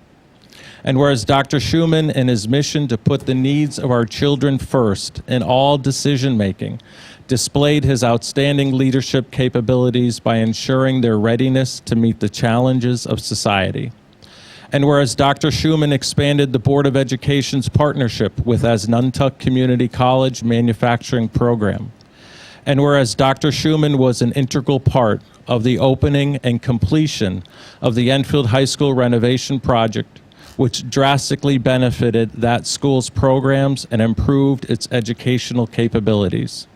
And whereas Dr. Schumann, in his mission to put the needs of our children first in all decision-making, displayed his outstanding leadership capabilities by ensuring their readiness to meet the challenges of society. And whereas Dr. Schumann expanded the Board of Education's partnership with Asnuntuck Community College Manufacturing Program. And whereas Dr. Schumann was an integral part of the opening and completion of the Enfield High School renovation project, which drastically benefited that school's programs and improved its educational capabilities.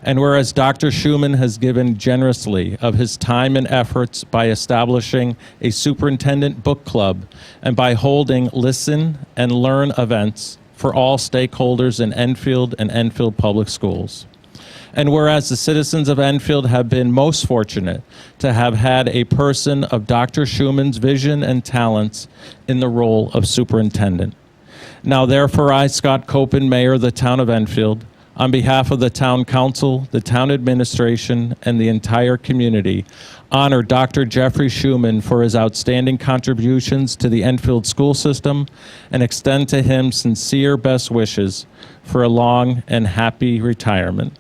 And whereas Dr. Schumann has given generously of his time and efforts by establishing a superintendent book club and by holding listen and learn events for all stakeholders in Enfield and Enfield Public Schools. And whereas the citizens of Enfield have been most fortunate to have had a person of Dr. Schumann's vision and talents in the role of superintendent. Now therefore I, Scott Copen, Mayor of the town of Enfield, on behalf of the town council, the town administration, and the entire community, honor Dr. Jeffrey Schumann for his outstanding contributions to the Enfield school system and extend to him sincere best wishes for a long and happy retirement.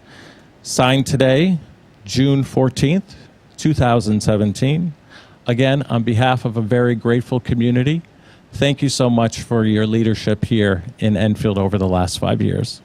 Signed today, June 14th, 2017. Again, on behalf of a very grateful community, thank you so much for your leadership here in Enfield over the last 5 years.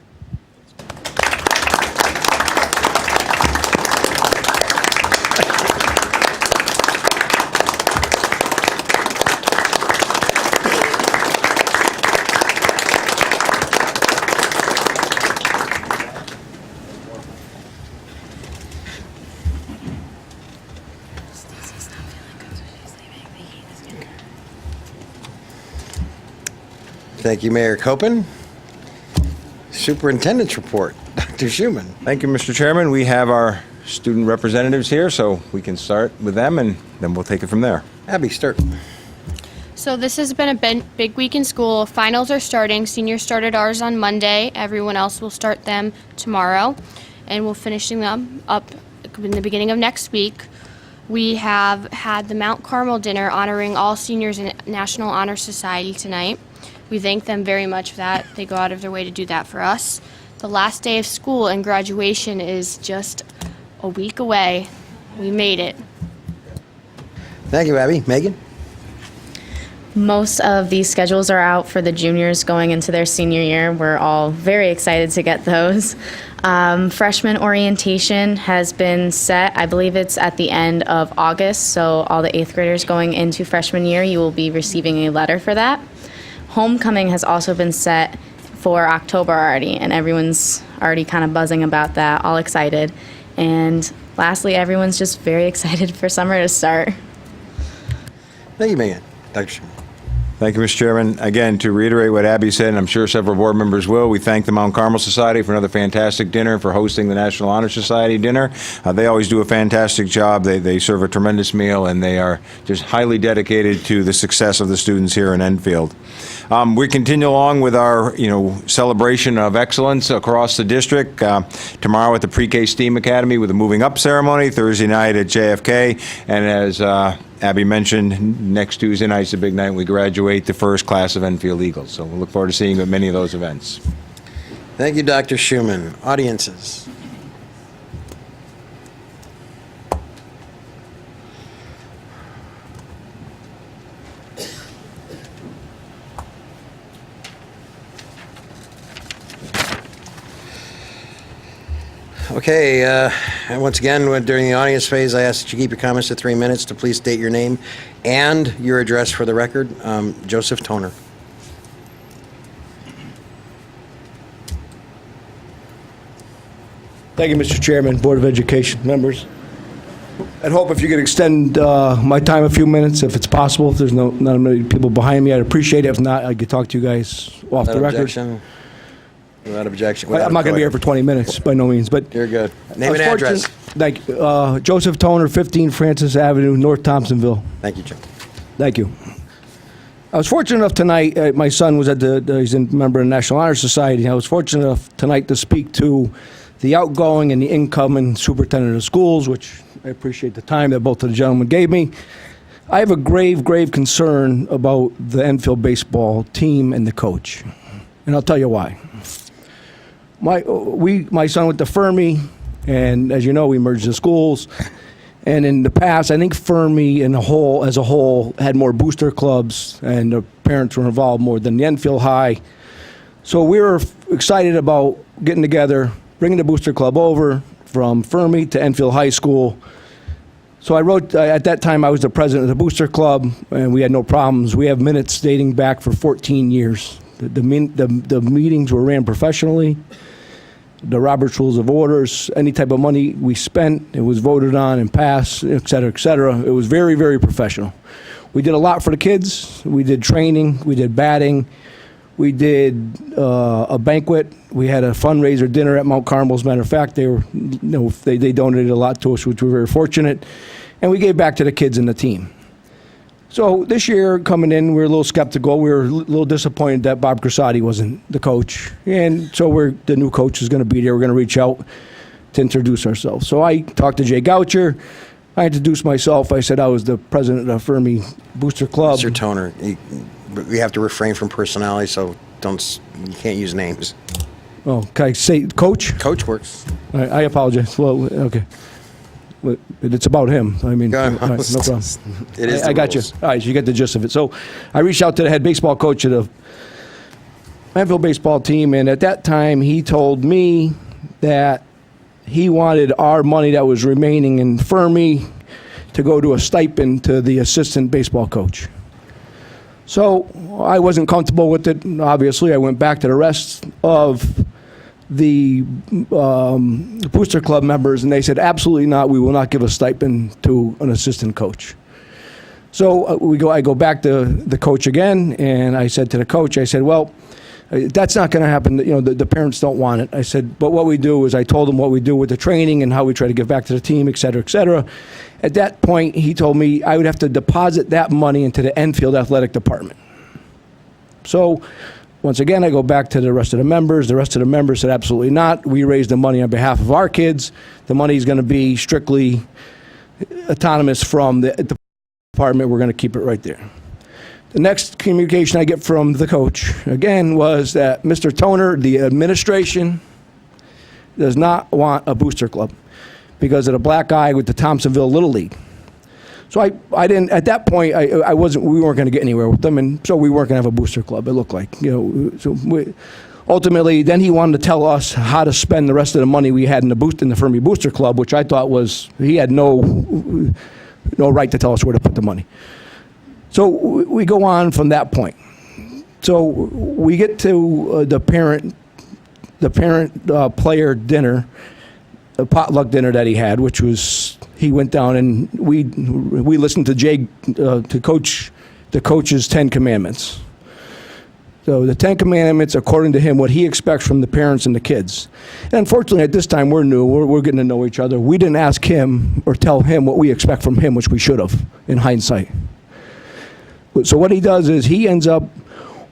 Thank you, Mayor Copen. Superintendent's report, Dr. Schumann. Thank you, Mr. Chairman. We have our student representatives here, so we can start with them, and then we'll take it from there. Abby, start. So this has been a big week in school. Finals are starting. Seniors started ours on Monday. Everyone else will start them tomorrow. and we'll finishing them up in the beginning of next week. We have had the Mount Carmel dinner honoring all seniors in National Honor Society tonight. We thank them very much for that. They go out of their way to do that for us. The last day of school and graduation is just a week away. We made it. Thank you, Abby. Megan? Most of these schedules are out for the juniors going into their senior year. We're all very excited to get those. Freshman orientation has been set. I believe it's at the end of August, so all the 8th graders going into freshman year, you will be receiving a letter for that. Homecoming has also been set for October already, and everyone's already kind of buzzing about that, all excited. And lastly, everyone's just very excited for summer to start. Thank you, Megan. Dr. Schumann. Thank you, Mr. Chairman. Again, to reiterate what Abby said, and I'm sure several board members will, we thank the Mount Carmel Society for another fantastic dinner, for hosting the National Honor Society dinner. They always do a fantastic job. They serve a tremendous meal, and they are just highly dedicated to the success of the students here in Enfield. We continue along with our, celebration of excellence across the district. Tomorrow at the Pre-K STEAM Academy with a moving up ceremony. Thursday night at JFK, and as Abby mentioned, next Tuesday night's the big night. We graduate the first class of Enfield Eagles. So we'll look forward to seeing you at many of those events. Thank you, Dr. Schumann. Audiences. Okay, and once again, during the audience phase, I ask that you keep your comments to 3 minutes. To please state your name and your address for the record. Joseph Toner. Thank you, Mr. Chairman, Board of Education members. I'd hope if you could extend my time a few minutes, if it's possible. If there's not many people behind me, I'd appreciate it. If not, I could talk to you guys off the record. Objection. Without objection. I'm not going to be here for 20 minutes, by no means. But you're good. Name and address. Thank you. Joseph Toner, 15 Francis Avenue, North Thompsonville. Thank you, Jim. Thank you. I was fortunate enough tonight, my son was he's a member of the National Honor Society. I was fortunate enough tonight to speak to the outgoing and the incoming superintendent of schools, which I appreciate the time that both of the gentlemen gave me. I have a grave concern about the Enfield baseball team and the coach. And I'll tell you why. My son went to Fermi, and as you know, we merged the schools. And in the past, I think Fermi as a whole had more booster clubs, and the parents were involved more than the Enfield High. So we were excited about getting together, bringing the booster club over from Fermi to Enfield High School. So I wrote, at that time I was the president of the booster club, and we had no problems. We have minutes dating back for 14 years. The meetings were ran professionally. The Robert's Rules of Orders, any type of money we spent, it was voted on and passed, et cetera, et cetera. It was very, very professional. We did a lot for the kids. We did training. We did batting. We did a banquet. We had a fundraiser dinner at Mount Carmel. As a matter of fact, they donated a lot to us, which we were very fortunate. And we gave back to the kids and the team. So this year, coming in, we were a little skeptical. We were a little disappointed that Bob Crosati wasn't the coach. And so the new coach is going to be there. We're going to reach out to introduce ourselves. So I talked to Jay Goucher. I introduced myself. I said I was the president of Fermi Booster Club. Mr. Toner, we have to refrain from personality, so you can't use names. Oh, can I say coach? Coach works. I apologize. Well, okay. It's about him. I mean, all right, no problem. It is. I got you. All right, you get the gist of it. So I reached out to the head baseball coach of the Enfield baseball team, and at that time he told me that he wanted our money that was remaining in Fermi to go to a stipend to the assistant baseball coach. So I wasn't comfortable with it. Obviously, I went back to the rest of the booster club members, and they said, absolutely not, we will not give a stipend to an assistant coach. So I go back to the coach again, and I said to the coach, I said, well, that's not going to happen. The parents don't want it. I said, but what we do is I told them what we do with the training and how we try to give back to the team, et cetera, et cetera. At that point, he told me I would have to deposit that money into the Enfield Athletic Department. So once again, I go back to the rest of the members. The rest of the members said absolutely not. We raised the money on behalf of our kids. The money is going to be strictly autonomous from the department. We're going to keep it right there. The next communication I get from the coach, again, was that Mr. Toner, the administration, does not want a booster club because of the black eye with the Thompsonville Little League. So I didn't, at that point, we weren't going to get anywhere with them, and so we weren't going to have a booster club, it looked like. Ultimately, then he wanted to tell us how to spend the rest of the money we had in the Fermi Booster Club, which I thought was, he had no right to tell us where to put the money. So we go on from that point. So we get to the parent-player dinner, a potluck dinner that he had, which was, he went down and we listened to the coach's 10 Commandments. So the 10 Commandments, according to him, what he expects from the parents and the kids. And unfortunately, at this time, we're new. We're getting to know each other. We didn't ask him or tell him what we expect from him, which we should have, in hindsight. So what he does is he ends up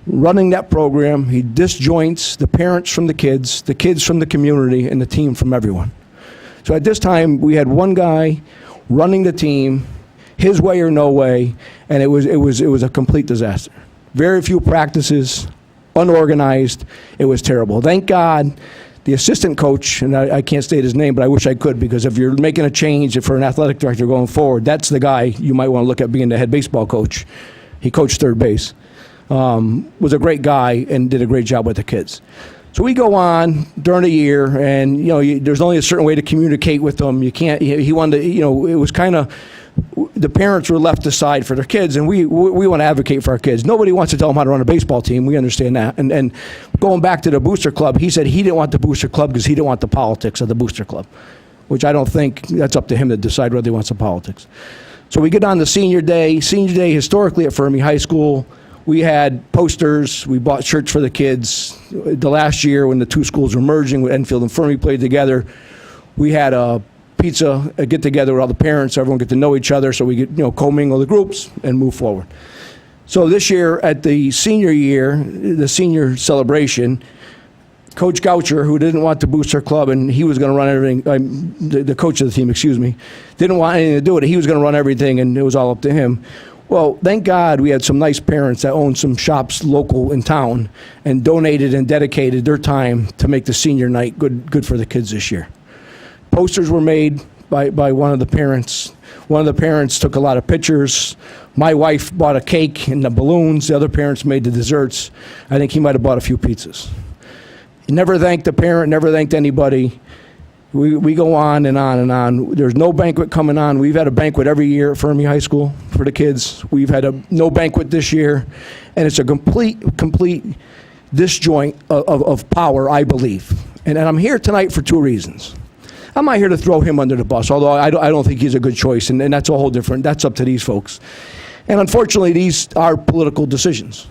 running that program. He disjoints the parents from the kids from the community, and the team from everyone. So at this time, we had one guy running the team, his way or no way, and it was a complete disaster. Very few practices, unorganized. It was terrible. Thank God the assistant coach, and I can't state his name, but I wish I could, because if you're making a change for an athletic director going forward, that's the guy you might want to look at being the head baseball coach. He coached third base. Was a great guy and did a great job with the kids. So we go on during the year, and there's only a certain way to communicate with them. You can't. He wanted to. It was kind of, the parents were left aside for their kids, and we want to advocate for our kids. Nobody wants to tell them how to run a baseball team. We understand that. And going back to the booster club, he said he didn't want the booster club because he didn't want the politics of the booster club, which I don't think that's up to him to decide whether he wants the politics. So we get on to senior day. Senior day, historically at Fermi High School, we had posters. We bought shirts for the kids. The last year when the two schools were merging, when Enfield and Fermi played together, we had a pizza, a get-together with all the parents. Everyone get to know each other, so we get, commingle the groups and move forward. So this year, at the senior year, the senior celebration, Coach Goucher, who didn't want the booster club, and he was going to run everything, the coach of the team, didn't want anything to do with it. He was going to run everything, and it was all up to him. Well, thank God we had some nice parents that owned some shops local in town and donated and dedicated their time to make the senior night good for the kids this year. Posters were made by one of the parents. One of the parents took a lot of pictures. My wife bought a cake and the balloons. The other parents made the desserts. I think he might have bought a few pizzas. He never thanked the parent, never thanked anybody. We go on and on and on. There's no banquet coming on. We've had a banquet every year at Fermi High School for the kids. We've had no banquet this year. And it's a complete disjoint of power, I believe. And I'm here tonight for two reasons. I'm not here to throw him under the bus, although I don't think he's a good choice, and that's a whole different, that's up to these folks. And unfortunately, these are political decisions.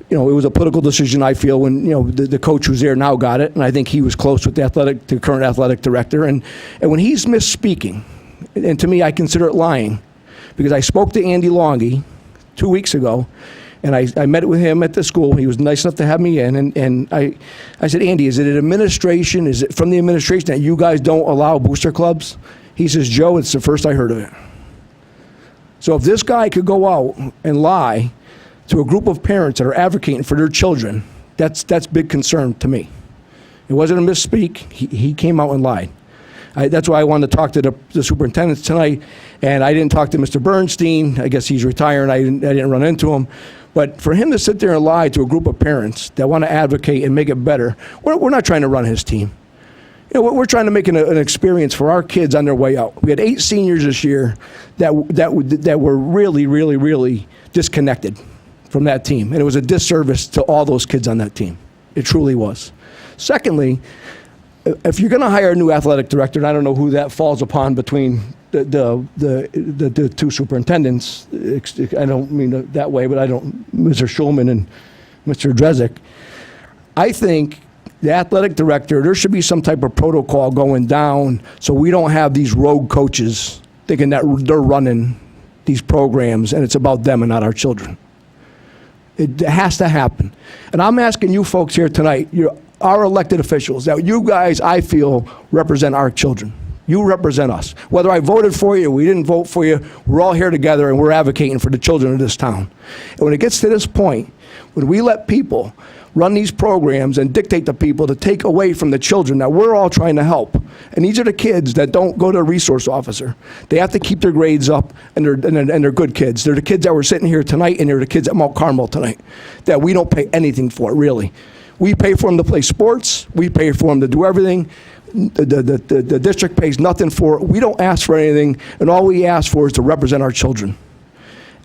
It was a political decision, I feel, when the coach who's there now got it, and I think he was close with the current athletic director. And when he's misspeaking, and to me, I consider it lying, because I spoke to Andy Longy 2 weeks ago, and I met with him at the school. He was nice enough to have me in, and I said, Andy, is it an administration? Is it from the administration that you guys don't allow booster clubs? He says, Joe, it's the first I heard of it. So if this guy could go out and lie to a group of parents that are advocating for their children, that's big concern to me. It wasn't a misspeak. He came out and lied. That's why I wanted to talk to the superintendents tonight, and I didn't talk to Mr. Bernstein. I guess he's retiring. I didn't run into him. But for him to sit there and lie to a group of parents that want to advocate and make it better, we're not trying to run his team. We're trying to make an experience for our kids on their way out. We had 8 seniors this year that were really, really, really disconnected from that team. And it was a disservice to all those kids on that team. It truly was. Secondly, if you're going to hire a new athletic director, and I don't know who that falls upon between the two superintendents, I don't mean that way, but Mr. Schulman and Mr. Drezik, I think the athletic director, there should be some type of protocol going down so we don't have these rogue coaches thinking that they're running these programs and it's about them and not our children. It has to happen. And I'm asking you folks here tonight, our elected officials, that you guys, I feel, represent our children. You represent us. Whether I voted for you or we didn't vote for you, we're all here together and we're advocating for the children of this town. And when it gets to this point, when we let people run these programs and dictate to people to take away from the children that we're all trying to help, and these are the kids that don't go to a resource officer. They have to keep their grades up, and they're good kids. They're the kids that were sitting here tonight, and they're the kids at Mount Carmel tonight that we don't pay anything for, really. We pay for them to play sports. We pay for them to do everything. The district pays nothing for it. We don't ask for anything, and all we ask for is to represent our children.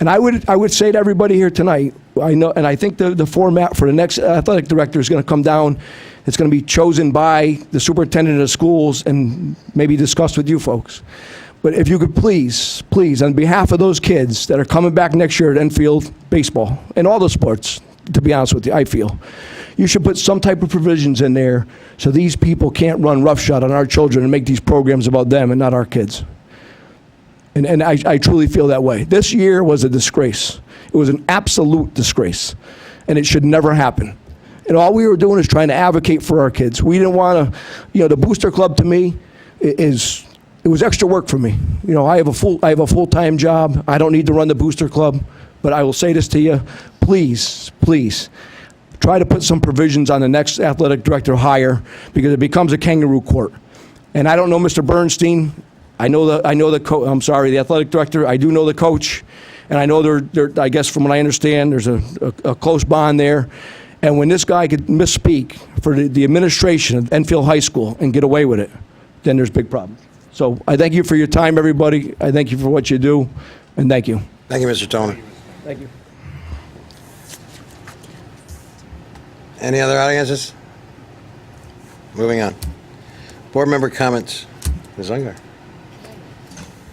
And I would say to everybody here tonight, I know, and I think the format for the next athletic director is going to come down. It's going to be chosen by the superintendent of schools and maybe discussed with you folks. But if you could please, on behalf of those kids that are coming back next year at Enfield baseball and all the sports, to be honest with you, I feel, you should put some type of provisions in there so these people can't run roughshod on our children and make these programs about them and not our kids. And I truly feel that way. This year was a disgrace. It was an absolute disgrace. And it should never happen. And all we were doing is trying to advocate for our kids. We didn't want to, the booster club to me it was extra work for me. I have a full-time job. I don't need to run the booster club. But I will say this to you, please, try to put some provisions on the next athletic director hire, because it becomes a kangaroo court. And I don't know Mr. Bernstein. I know the athletic director. I do know the coach, and I know I guess from what I understand, there's a close bond there. And when this guy could misspeak for the administration of Enfield High School and get away with it, then there's big problems. So I thank you for your time, everybody. I thank you for what you do, and thank you. Thank you, Mr. Toner. Thank you. Any other audiences? Moving on. Board member comments. Ms. Ungar.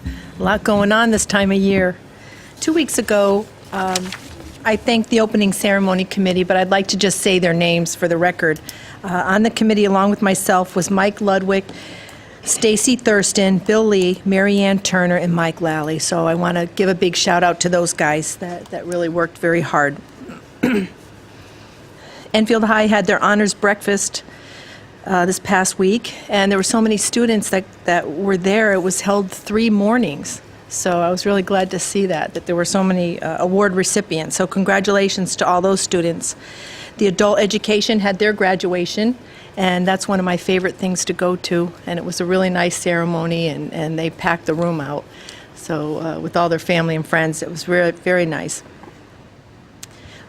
A lot going on this time of year. 2 weeks ago, I thanked the opening ceremony committee, but I'd like to just say their names for the record. On the committee, along with myself, was Mike Ludwig, Stacy Thurston, Bill Lee, Mary Ann Turner, and Mike Lally. So I want to give a big shout out to those guys that really worked very hard. Enfield High had their honors breakfast this past week, and there were so many students that were there. It was held 3 mornings. So I was really glad to see that there were so many award recipients. So congratulations to all those students. The adult education had their graduation, and that's one of my favorite things to go to. And it was a really nice ceremony, and they packed the room out. So with all their family and friends, it was very, very nice.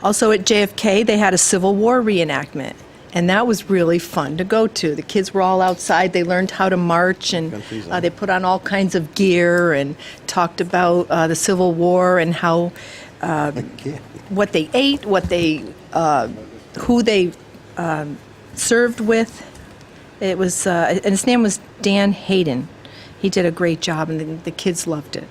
Also at JFK, they had a Civil War reenactment. And that was really fun to go to. The kids were all outside. They learned how to march, and they put on all kinds of gear and talked about the Civil War and how what they ate, who they served with. It was, and his name was Dan Hayden. He did a great job, and the kids loved it.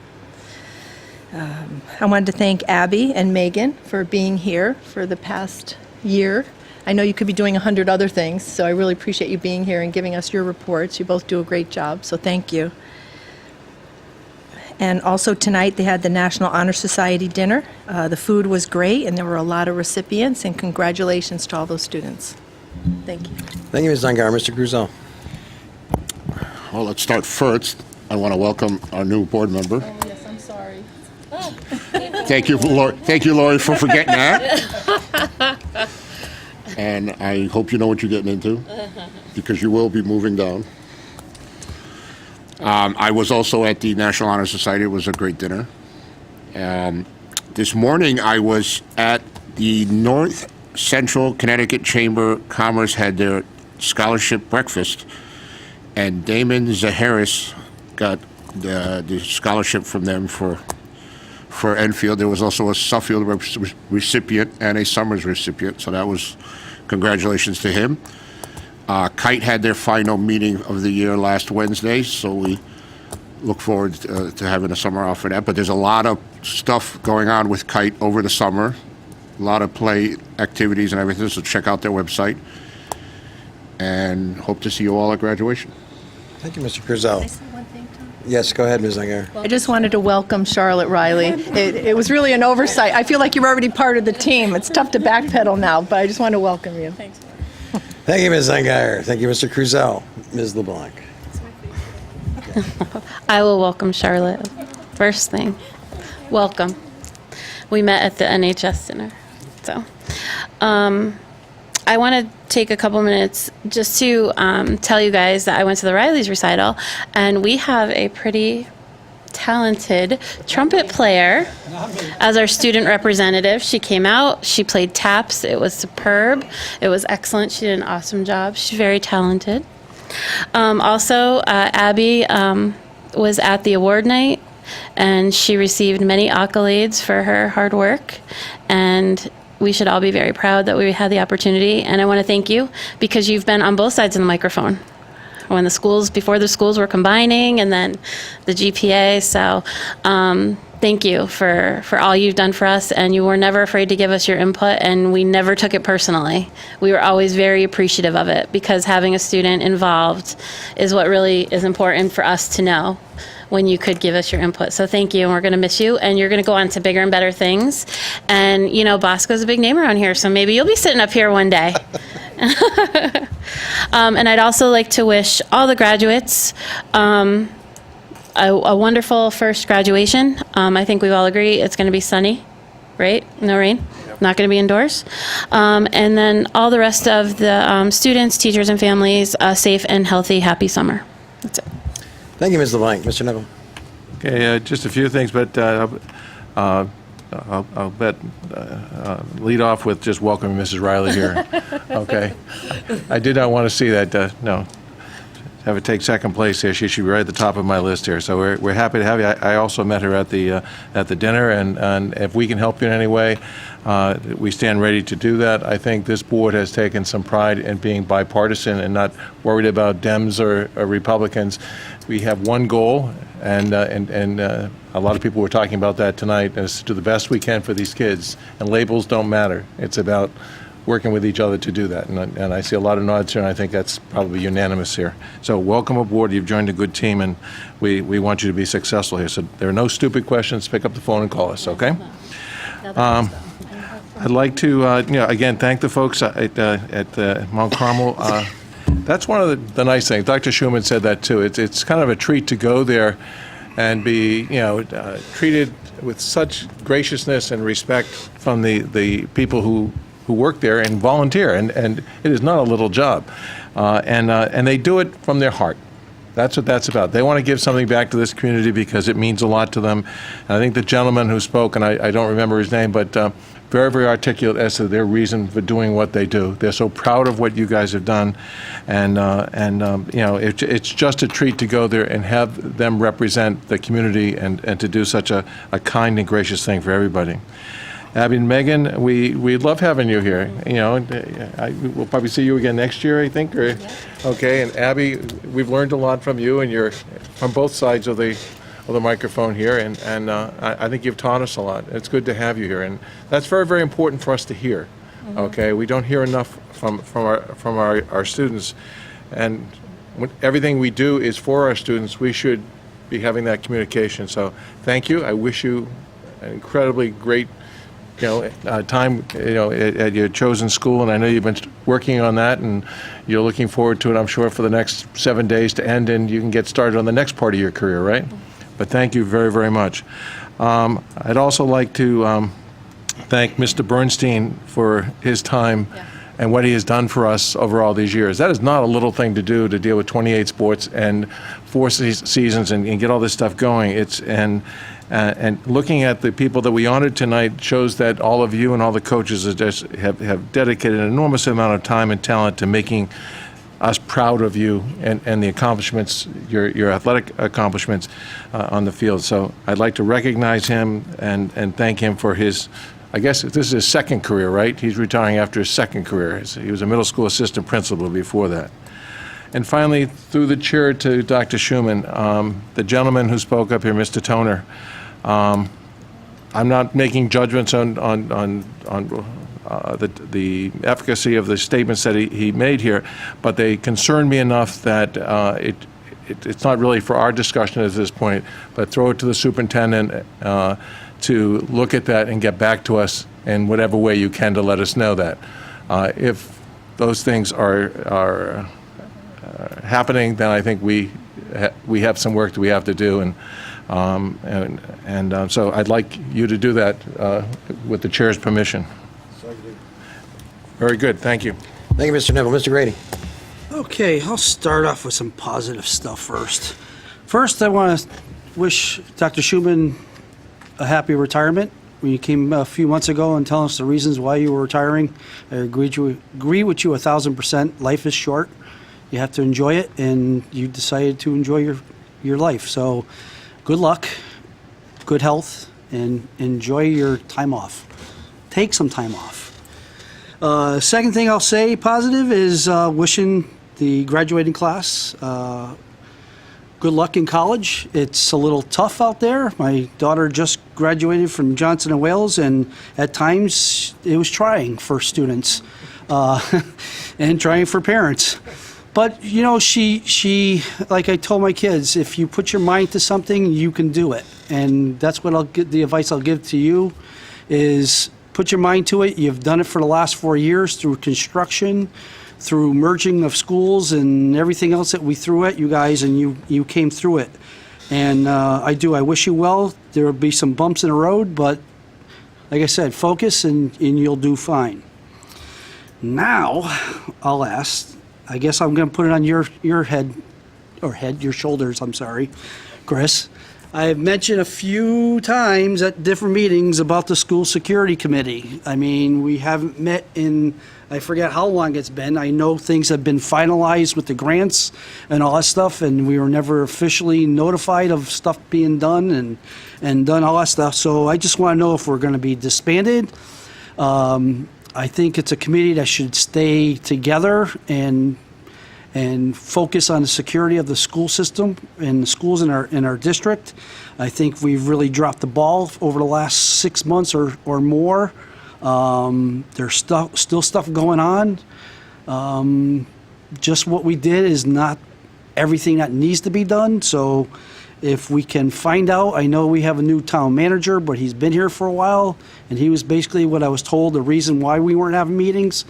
I wanted to thank Abby and Megan for being here for the past year. I know you could be doing 100 other things, so I really appreciate you being here and giving us your reports. You both do a great job, so thank you. And also tonight they had the National Honor Society dinner. The food was great, and there were a lot of recipients, and congratulations to all those students. Thank you. Thank you, Ms. Zungar. Mr. Gruzel. Well, let's start first. I want to welcome our new board member. Oh, yes, I'm sorry. Thank you, Lori, for forgetting that. And I hope you know what you're getting into, because you will be moving down. I was also at the National Honor Society. It was a great dinner. This morning, I was at the North Central Connecticut Chamber of Commerce had their scholarship breakfast, and Damon Zaharis got the scholarship from them for Enfield. There was also a Suffield recipient and a Summers recipient, so that was congratulations to him. Kite had their final meeting of the year last Wednesday, so we look forward to having a summer off for that. But there's a lot of stuff going on with Kite over the summer, a lot of play activities and everything, so check out their website. And hope to see you all at graduation. Thank you, Mr. Gruzel. Can I say one thing, Tom? Yes, go ahead, Ms. Ungar. I just wanted to welcome Charlotte Riley. It was really an oversight. I feel like you're already part of the team. It's tough to backpedal now, but I just want to welcome you. Thanks. Thank you, Ms. Ungar. Thank you, Mr. Cruzel. Ms. LeBlanc. I will welcome Charlotte. First thing, welcome. We met at the NHS dinner. So I want to take a couple minutes just to tell you guys that I went to the Riley's recital, and we have a pretty talented trumpet player as our student representative. She came out, she played taps. It was superb. It was excellent. She did an awesome job. She's very talented. Also, Abby was at the award night, and she received many accolades for her hard work, and we should all be very proud that we had the opportunity. And I want to thank you because you've been on both sides of the microphone when before the schools were combining, and then the GPA. So thank you for all you've done for us, and you were never afraid to give us your input, and we never took it personally. We were always very appreciative of it, because having a student involved is what really is important for us to know when you could give us your input. So thank you, and we're going to miss you, and you're going to go on to bigger and better things. And, you know, Bosco's a big name around here, so maybe you'll be sitting up here one day. And I'd also like to wish all the graduates a wonderful first graduation. I think we all agree it's going to be sunny, right? No rain? Not going to be indoors. And then all the rest of the students, teachers, and families, a safe and healthy, happy summer. That's it. Thank you, Ms. LeBlanc. Mr. Neville. Okay, just a few things, but I'll lead off with just welcoming Mrs. Riley here. Okay. I did not want to see that, no. Have it take second place here. She should be right at the top of my list here. So we're happy to have you. I also met her at the dinner, and if we can help you in any way, we stand ready to do that. I think this board has taken some pride in being bipartisan and not worried about Dems or Republicans. We have one goal, and a lot of people were talking about that tonight, is to do the best we can for these kids. And labels don't matter. It's about working with each other to do that. And I see a lot of nods here, and I think that's probably unanimous here. So welcome aboard. You've joined a good team, and we want you to be successful here. So there are no stupid questions. Pick up the phone and call us, okay? I'd like to, again, thank the folks at Mount Carmel. That's one of the nice things. Dr. Schumann said that, too. It's kind of a treat to go there and be, treated with such graciousness and respect from the people who work there and volunteer, and it is not a little job, and they do it from their heart. That's what that's about. They want to give something back to this community because it means a lot to them. And I think the gentleman who spoke, and I don't remember his name, but very, very articulate as to their reason for doing what they do. They're so proud of what you guys have done, and it's just a treat to go there and have them represent the community and to do such a kind and gracious thing for everybody. Abby and Megan, we love having you here. We'll probably see you again next year, I think. Okay, and Abby, we've learned a lot from you, and you're from both sides of the microphone here, and I think you've taught us a lot. It's good to have you here, and that's very, very important for us to hear. Okay, we don't hear enough from our students, and everything we do is for our students. We should be having that communication. So thank you. I wish you an incredibly great time, at your chosen school, and I know you've been working on that, and you're looking forward to it, I'm sure, for the next 7 days to end, and you can get started on the next part of your career, right? But thank you very, very much. I'd also like to thank Mr. Bernstein for his time and what he has done for us over all these years. That is not a little thing to do, to deal with 28 sports and 4 seasons and get all this stuff going. And looking at the people that we honored tonight shows that all of you and all the coaches have dedicated an enormous amount of time and talent to making us proud of you and the accomplishments, your athletic accomplishments on the field. So I'd like to recognize him and thank him for his, I guess this is his second career, right? He's retiring after his second career. He was a middle school assistant principal before that. And finally, through the chair to Dr. Schumann, the gentleman who spoke up here, Mr. Toner, I'm not making judgments on the efficacy of the statements that he made here, but they concern me enough that it's not really for our discussion at this point, but throw it to the superintendent to look at that and get back to us in whatever way you can to let us know that. If those things are happening, then I think we have some work that we have to do, and so I'd like you to do that with the chair's permission. Very good, thank you. Thank you, Mr. Neville. Mr. Grady. Okay, I'll start off with some positive stuff first. First, I want to wish Dr. Schumann a happy retirement. When you came a few months ago and telling us the reasons why you were retiring, I agree with you 1,000%. Life is short. You have to enjoy it, and you decided to enjoy your life. So good luck, good health, and enjoy your time off. Take some time off. Second thing I'll say positive is wishing the graduating class good luck in college. It's a little tough out there. My daughter just graduated from Johnson & Wales, and at times it was trying for students and trying for parents. But, you know, she, like I told my kids, if you put your mind to something, you can do it. And that's what the advice I'll give to you is put your mind to it. You've done it for the last 4 years through construction, through merging of schools and everything else that we threw at you guys, and you came through it. And I wish you well. There will be some bumps in the road, but like I said, focus and you'll do fine. Now, I'll ask, I guess I'm going to put it on your your shoulders, I'm sorry, Chris. I've mentioned a few times at different meetings about the school security committee. I mean, we haven't met in, I forget how long it's been. I know things have been finalized with the grants and all that stuff, and we were never officially notified of stuff being done and done all that stuff. So I just want to know if we're going to be disbanded. I think it's a committee that should stay together and focus on the security of the school system and the schools in our district. I think we've really dropped the ball over the last 6 months or more. There's still stuff going on. Just what we did is not everything that needs to be done. So if we can find out, I know we have a new town manager, but he's been here for a while, and he was basically what I was told the reason why we weren't having meetings.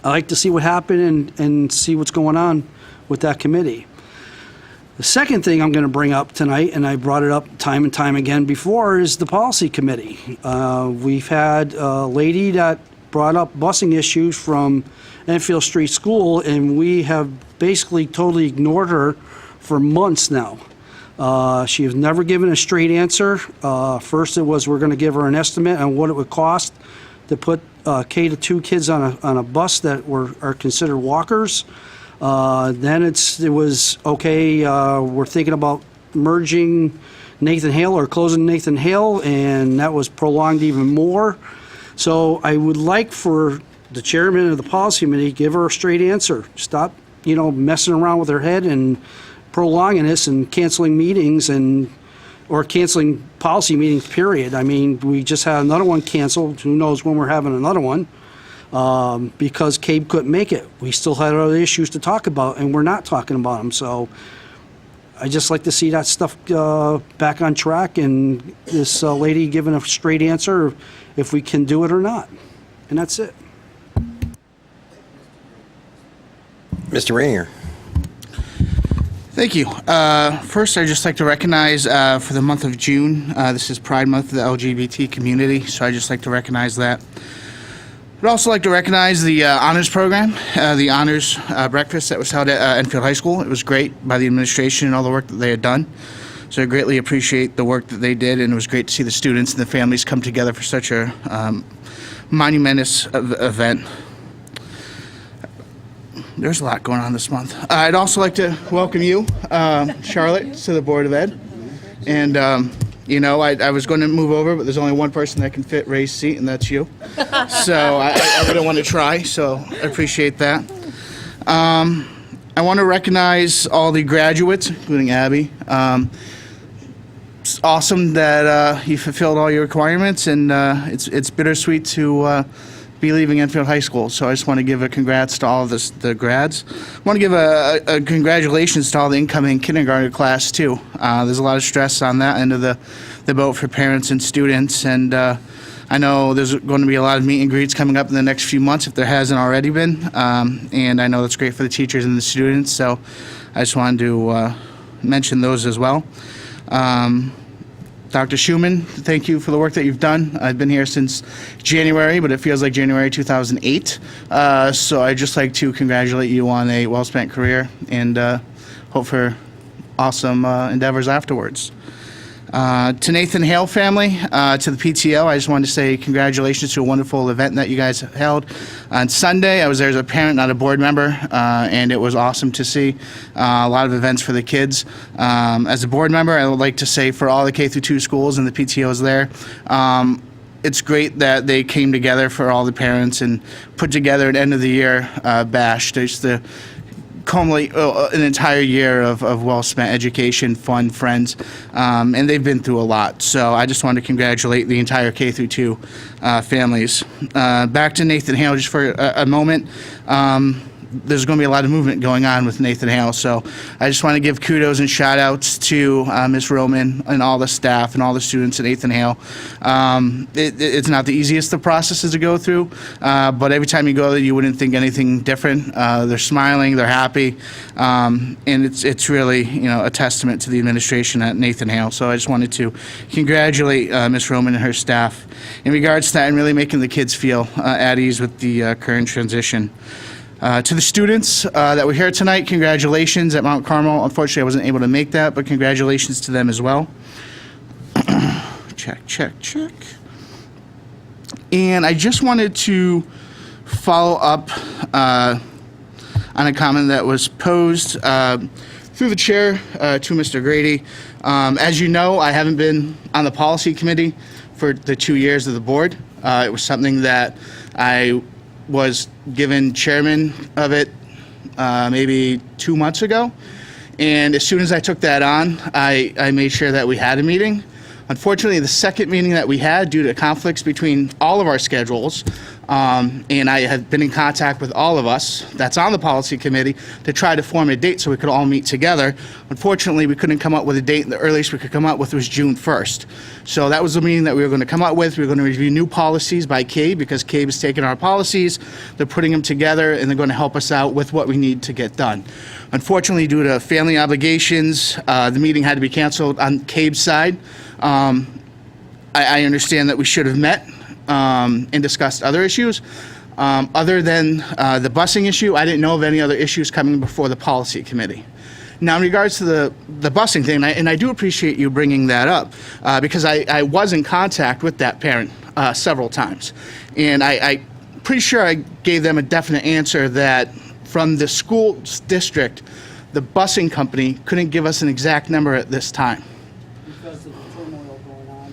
I like to see what happened and see what's going on with that committee. The second thing I'm going to bring up tonight, and I brought it up time and time again before, is the policy committee. We've had a lady that brought up busing issues from Enfield Street School, and we have basically totally ignored her for months now. She has never given a straight answer. First it was we're going to give her an estimate on what it would cost to put K-2 kids on a bus that are considered walkers. Then it was okay. We're thinking about merging Nathan Hale or closing Nathan Hale, and that was prolonged even more. So I would like for the chairman of the policy committee to give her a straight answer. Stop, messing around with her head and prolonging this and canceling meetings or canceling policy meetings, period. I mean, we just had another one canceled. Who knows when we're having another one, because Cabe couldn't make it. We still had other issues to talk about, and we're not talking about them. So I just like to see that stuff back on track, and this lady giving a straight answer if we can do it or not. And that's it. Mr. Rainier. Thank you. First, I'd just like to recognize for the month of June, this is Pride Month for the LGBT community, so I'd just like to recognize that. I'd also like to recognize the honors program, the honors breakfast that was held at Enfield High School. It was great by the administration and all the work that they had done. So I greatly appreciate the work that they did, and it was great to see the students and the families come together for such a monumentous event. There's a lot going on this month. I'd also like to welcome you, Charlotte, to the Board of Ed. And, I was going to move over, but there's only one person that can fit Ray's seat, and that's you. So I really want to try, so I appreciate that. I want to recognize all the graduates, including Abby. It's awesome that you fulfilled all your requirements, and it's bittersweet to be leaving Enfield High School. So I just want to give a congrats to all of the grads. I want to give a congratulations to all the incoming kindergarten class too. There's a lot of stress on that end of the boat for parents and students, and I know there's going to be a lot of meet and greets coming up in the next few months if there hasn't already been, and I know that's great for the teachers and the students, so I just wanted to mention those as well. Dr. Schumann, thank you for the work that you've done. I've been here since January, but it feels like January 2008. So I'd just like to congratulate you on a well-spent career and hope for awesome endeavors afterwards. To Nathan Hale family, to the PTO, I just wanted to say congratulations to a wonderful event that you guys held on Sunday. I was there as a parent, not a board member, and it was awesome to see a lot of events for the kids. As a board member, I would like to say for all the K-2 schools and the PTOs there, it's great that they came together for all the parents and put together an end of the year bash. Just to culminate an entire year of well-spent education, fun, friends, and they've been through a lot. So I just want to congratulate the entire K-2 families. Back to Nathan Hale just for a moment. There's going to be a lot of movement going on with Nathan Hale, so I just want to give kudos and shout-outs to Ms. Roman and all the staff and all the students at Nathan Hale. It's not the easiest of processes to go through, but every time you go there, you wouldn't think anything different. They're smiling, they're happy, and it's really a testament to the administration at Nathan Hale. So I just wanted to congratulate Ms. Roman and her staff in regards to that and really making the kids feel at ease with the current transition. To the students that were here tonight, congratulations at Mount Carmel. Unfortunately, I wasn't able to make that, but congratulations to them as well. Check. And I just wanted to follow up on a comment that was posed through the chair to Mr. Grady. As you know, I haven't been on the policy committee for the 2 years of the board. It was something that I was given chairman of it maybe 2 months ago. And as soon as I took that on, I made sure that we had a meeting. Unfortunately, the second meeting that we had, due to conflicts between all of our schedules, and I have been in contact with all of us that's on the policy committee to try to form a date so we could all meet together. Unfortunately, we couldn't come up with a date. The earliest we could come up with was June 1st. So that was the meeting that we were going to come up with. We were going to review new policies by CABE because CABE has taken our policies, they're putting them together, and they're going to help us out with what we need to get done. Unfortunately, due to family obligations, the meeting had to be canceled on CABE's side. I understand that we should have met and discussed other issues. Other than the busing issue, I didn't know of any other issues coming before the policy committee. Now, in regards to the busing thing, and I do appreciate you bringing that up, because I was in contact with that parent several times. And I'm pretty sure I gave them a definite answer that from the school district, the busing company couldn't give us an exact number at this time. Because of the turmoil going on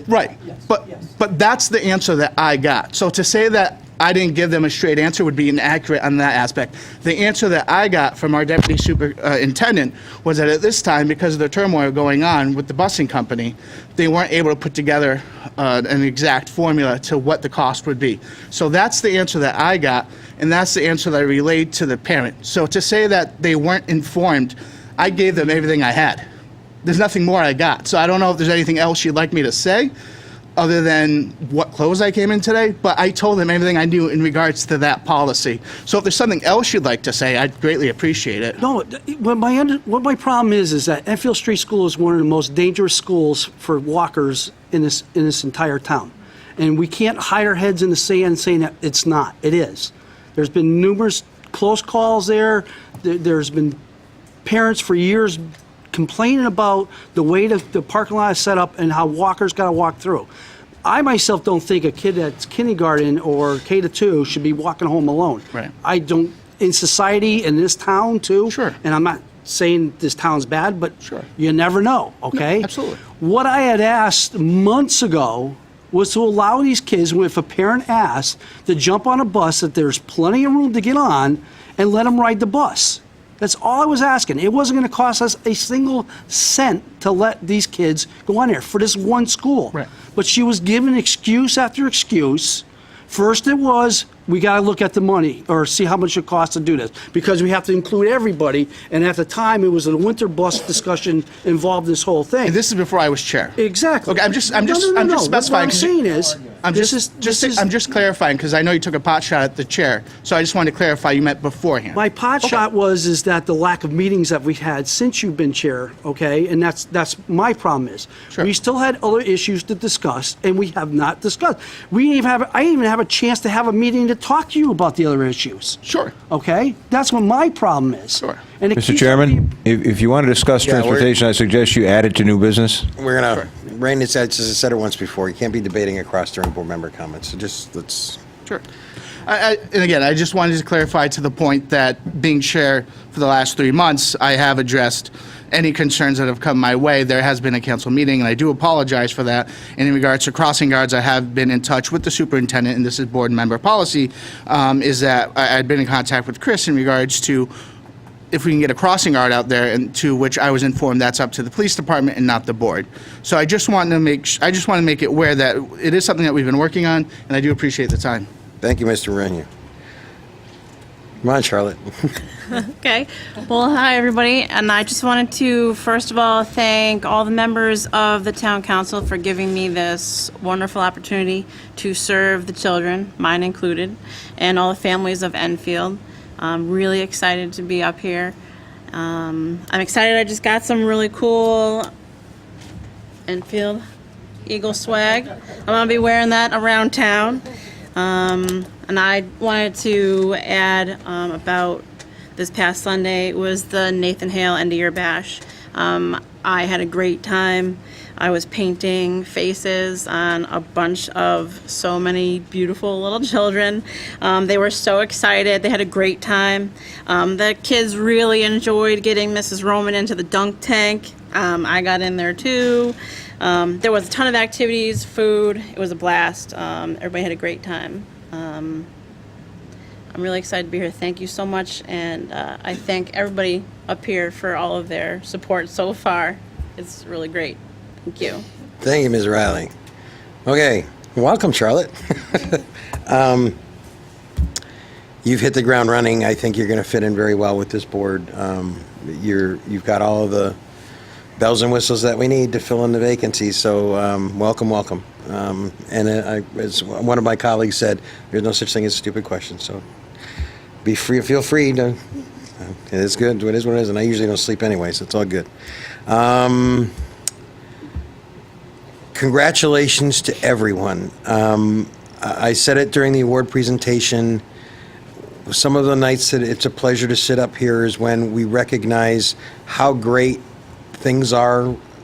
Right, but that's the answer that I got. So to say that I didn't give them a straight answer would be inaccurate on that aspect. The answer that I got from our deputy superintendent was that at this time, because of the turmoil going on with the busing company, they weren't able to put together an exact formula to what the cost would be. So that's the answer that I got, and that's the answer that I relayed to the parent. So to say that they weren't informed, I gave them everything I had. There's nothing more I got. So I don't know if there's anything else you'd like me to say other than what clothes I came in today, but I told them everything I knew in regards to that policy. So if there's something else you'd like to say, I'd greatly appreciate it. No, what my problem is that Enfield Street School is one of the most dangerous schools for walkers in this entire town. And we can't hide our heads in the sand saying that it's not. It is. There's been numerous close calls there. There's been parents for years complaining about the way the parking lot is set up and how walkers got to walk through. I myself don't think a kid that's kindergarten or K-2 should be walking home alone. Right. I don't, in society, in this town too. Sure. And I'm not saying this town's bad, but you never know, okay? No, absolutely. What I had asked months ago was to allow these kids, if a parent asked, to jump on a bus that there's plenty of room to get on and let them ride the bus. That's all I was asking. It wasn't going to cost us a single cent to let these kids go on there for this one school. Right. But she was given excuse after excuse First it was, we got to look at the money or see how much it costs to do this because we have to include everybody. And at the time, it was a winter bus discussion involved this whole thing. And this is before I was chair. Exactly. Okay, I'm just No. What specifying. I'm 'cause saying is, I'm this just clarifying because I know you took a pot shot at the chair, so I just wanted to clarify you meant beforehand. My pot shot is that the lack of meetings that we've had since you've been chair, okay, and that's my problem is we still had other issues to discuss, and we have not discussed. I didn't even have a chance to have a meeting to talk to you about the other issues. Sure. Okay, that's what my problem is. Sure. And it Mr. keeps- Chairman, if you want to discuss Yeah, we're- transportation, I suggest you add it to new business. We're gonna, Rain, as I said it once before, you can't be debating across during board member comments, so just, let's. Sure. And again, I just wanted to clarify to the point that being chair for the last 3 months, I have addressed any concerns that have come my way. There has been a council meeting, and I do apologize for that. And in regards to crossing guards, I have been in touch with the superintendent, and this is board member policy, is that I'd been in contact with Chris in regards to if we can get a crossing guard out there, and to which I was informed that's up to the police department and not the board. So I just want to make it aware that it is something that we've been working on, and I do appreciate the time. Thank you, Mr. Renu. Come on, Charlotte. Okay. Well, hi, everybody. And I just wanted to, first of all, thank all the members of the town council for giving me this wonderful opportunity to serve the children, mine included, and all the families of Enfield. I'm really excited to be up here. I'm excited I just got some really cool Enfield Eagle swag. I'm going to be wearing that around town. And I wanted to add about this past Sunday was the Nathan Hale End of Year Bash. I had a great time. I was painting faces on a bunch of so many beautiful little children. They were so excited. They had a great time. The kids really enjoyed getting Mrs. Roman into the dunk tank. I got in there too. There was a ton of activities, food. It was a blast. Everybody had a great time. I'm really excited to be here. Thank you so much. And I thank everybody up here for all of their support so far. It's really great. Thank you. Thank you, Ms. Riley. Okay, welcome, Charlotte. You've hit the ground running. I think you're going to fit in very well with this board. You've got all of the bells and whistles that we need to fill in the vacancies. So welcome, welcome. As one of my colleagues said, there's no such thing as a stupid question. So feel free to. It's good. It is what it is, and I usually don't sleep anyway, so it's all good. Congratulations to everyone. I said it during the award presentation. Some of the nights that it's a pleasure to sit up here is when we recognize how great things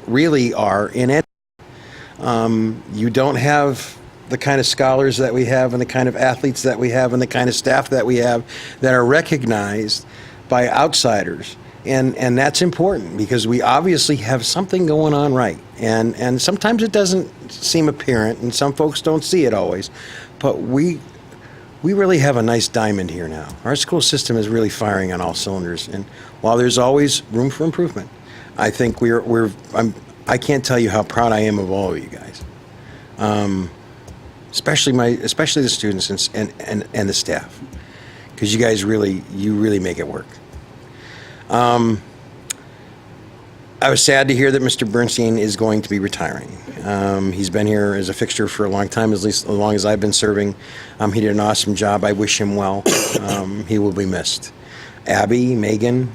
really are in it. You don't have the kind of scholars that we have and the kind of athletes that we have and the kind of staff that we have that are recognized by outsiders. And that's important because we obviously have something going on right. And sometimes it doesn't seem apparent and some folks don't see it always. But we really have a nice diamond here now. Our school system is really firing on all cylinders. And while there's always room for improvement, I think I can't tell you how proud I am of all of you guys. Especially the students and the staff. Because you guys really make it work. I was sad to hear that Mr. Bernstein is going to be retiring. He's been here as a fixture for a long time, at least as long as I've been serving. He did an awesome job. I wish him well. He will be missed. Abby, Megan,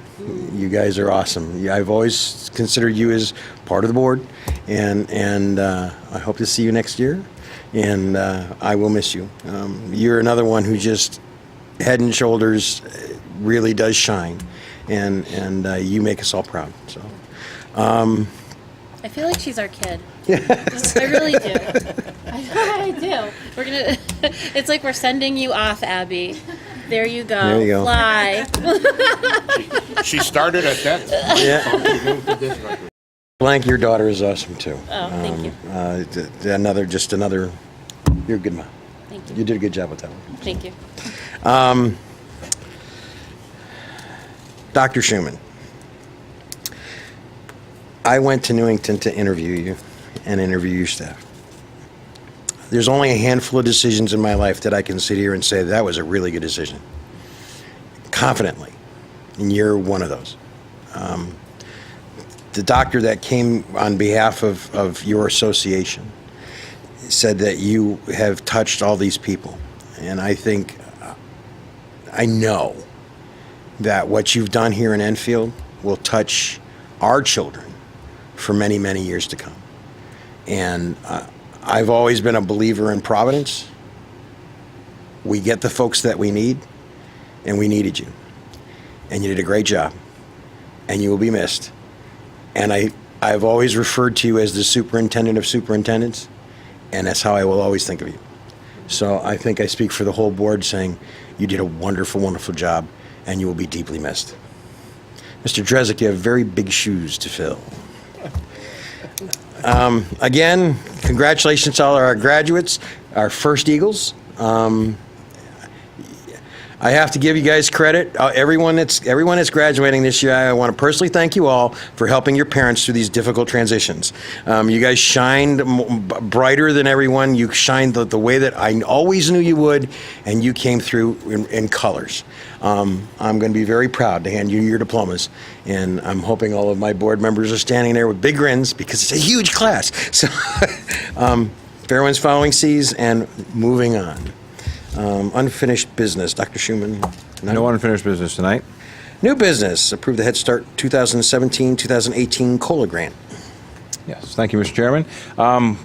you guys are awesome. I've always considered you as part of the board, and I hope to see you next year, and I will miss you. You're another one who just head and shoulders really does shine, and you make us all proud. So. I feel like she's our kid. I really do. I do. We're gonna. It's like we're sending you off, Abby. There you go. There you go. Fly. She started at that. Yeah. Blank, your daughter is awesome too. Oh, thank you. Another. You're a good mom. Thank you. You did a good job with that one. Thank you. Dr. Schumann, I went to Newington to interview you and interview your staff. there's only a handful of decisions in my life that I can sit here and say that was a really good decision. Confidently. And you're one of those. The doctor that came on behalf of your association said that you have touched all these people. And I think, I know that what you've done here in Enfield will touch our children for many, many years to come. And I've always been a believer in Providence. We get the folks that we need, and we needed you. And you did a great job, and you will be missed. And I've always referred to you as the superintendent of superintendents, and that's how I will always think of you. So I think I speak for the whole board saying you did a wonderful, wonderful job, and you will be deeply missed. Mr. Drezek, you have very big shoes to fill. Again, congratulations to all our graduates, our first Eagles. I have to give you guys credit. Everyone that's graduating this year, I want to personally thank you all for helping your parents through these difficult transitions. You guys shined brighter than everyone. You shined the way that I always knew you would, and you came through in colors. I'm going to be very proud to hand you your diplomas, and I'm hoping all of my board members are standing there with big grins because it's a huge class. So, fair winds following seas, and moving on. Unfinished business, Dr. Schumann. No unfinished business tonight. New business, approve the Head Start 2017-2018 COLA grant. Yes, thank you, Mr. Chairman. On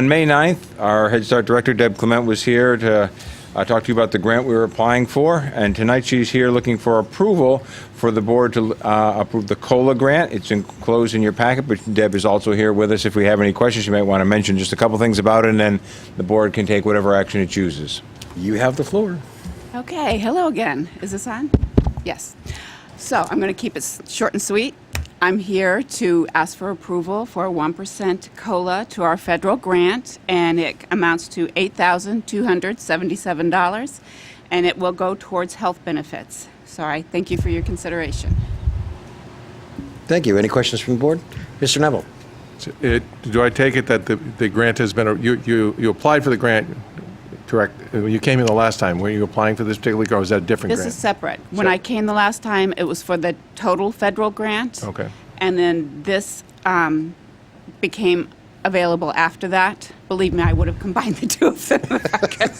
May 9th, our Head Start Director, Deb Clement, was here to talk to you about the grant we were applying for, and tonight she's here looking for approval for the board to approve the COLA grant. It's enclosed in your packet, but Deb is also here with us. If we have any questions, you might want to mention just a couple things about it, and then the board can take whatever action it chooses. You have the floor. Okay, hello again. Is this on? Yes. So I'm going to keep it short and sweet. I'm here to ask for approval for a 1% COLA to our federal grant, and it amounts to $8,277, and it will go towards health benefits. So I thank you for your consideration. Thank you. Any questions from the board? Mr. Neville. Do I take it that the grant has been, you applied for the grant, correct? You came in the last time. Were you applying for this particular grant, or was that a different grant? This is separate. When I came the last time, it was for the total federal grant. Okay. And then this became available after that. Believe me, I would have combined the two of them if I could.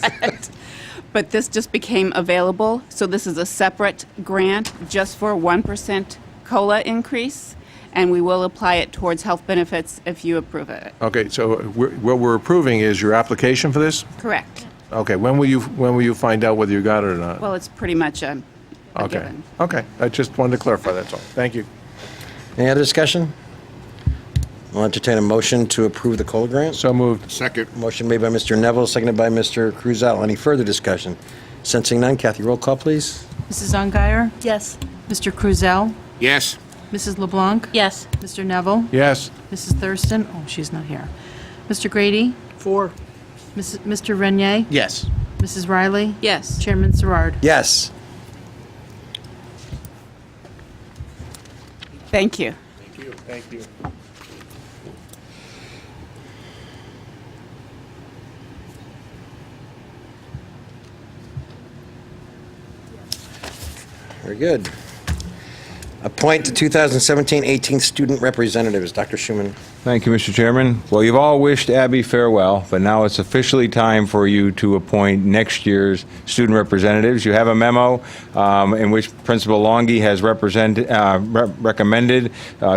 But this just became available. So this is a separate grant just for 1% COLA increase, and we will apply it towards health benefits if you approve it. Okay, so what we're approving is your application for this? Correct. Okay, when will you find out whether you got it or not? Well, it's pretty much a Okay. given. Okay, I just wanted to clarify, that's all. Thank you. Any other discussion? I'll entertain a motion to approve the COLA grant. So moved. Second. Motion made by Mr. Neville, seconded by Mr. Cruzell. Any further discussion? Sensing none, Kathy, roll call, please. Mrs. Ungary? Yes. Mr. Cruzell? Yes. Mrs. LeBlanc? Yes. Mr. Neville? Yes. Mrs. Thurston? Oh, she's not here. Mr. Grady? 4. Mr. Renier? Yes. Mrs. Riley? Yes. Chairman Serrard? Yes. Thank you. Thank you. Thank you. Very good. Appoint the 2017-18 student representatives. Dr. Schumann. Thank you, Mr. Chairman. Well, you've all wished Abby farewell, but now it's officially time for you to appoint next year's student representatives. You have a memo in which Principal Longy has recommended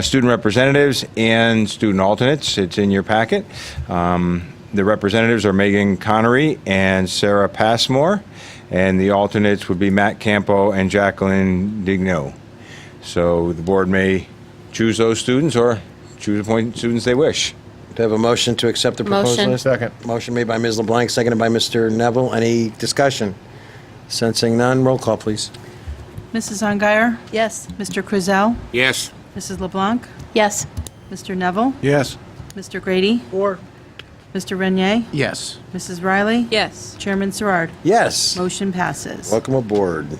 student representatives and student alternates. It's in your packet. The representatives are Megan Connery and Sarah Passmore, and the alternates would be Matt Campo and Jacqueline Digno. So the board may choose those students or choose appoint students they wish. Do I have a motion to accept the proposed Motion. list? Second. Motion made by Ms. LeBlanc, seconded by Mr. Neville. Any discussion? Sensing none, roll call, please. Mrs. Ungary? Yes. Mr. Cruzell? Yes. Mrs. LeBlanc? Yes. Mr. Neville? Yes. Mr. Grady? 4. Mr. Renier? Yes. Mrs. Riley? Yes. Chairman Serrard? Yes. Motion passes. Welcome aboard.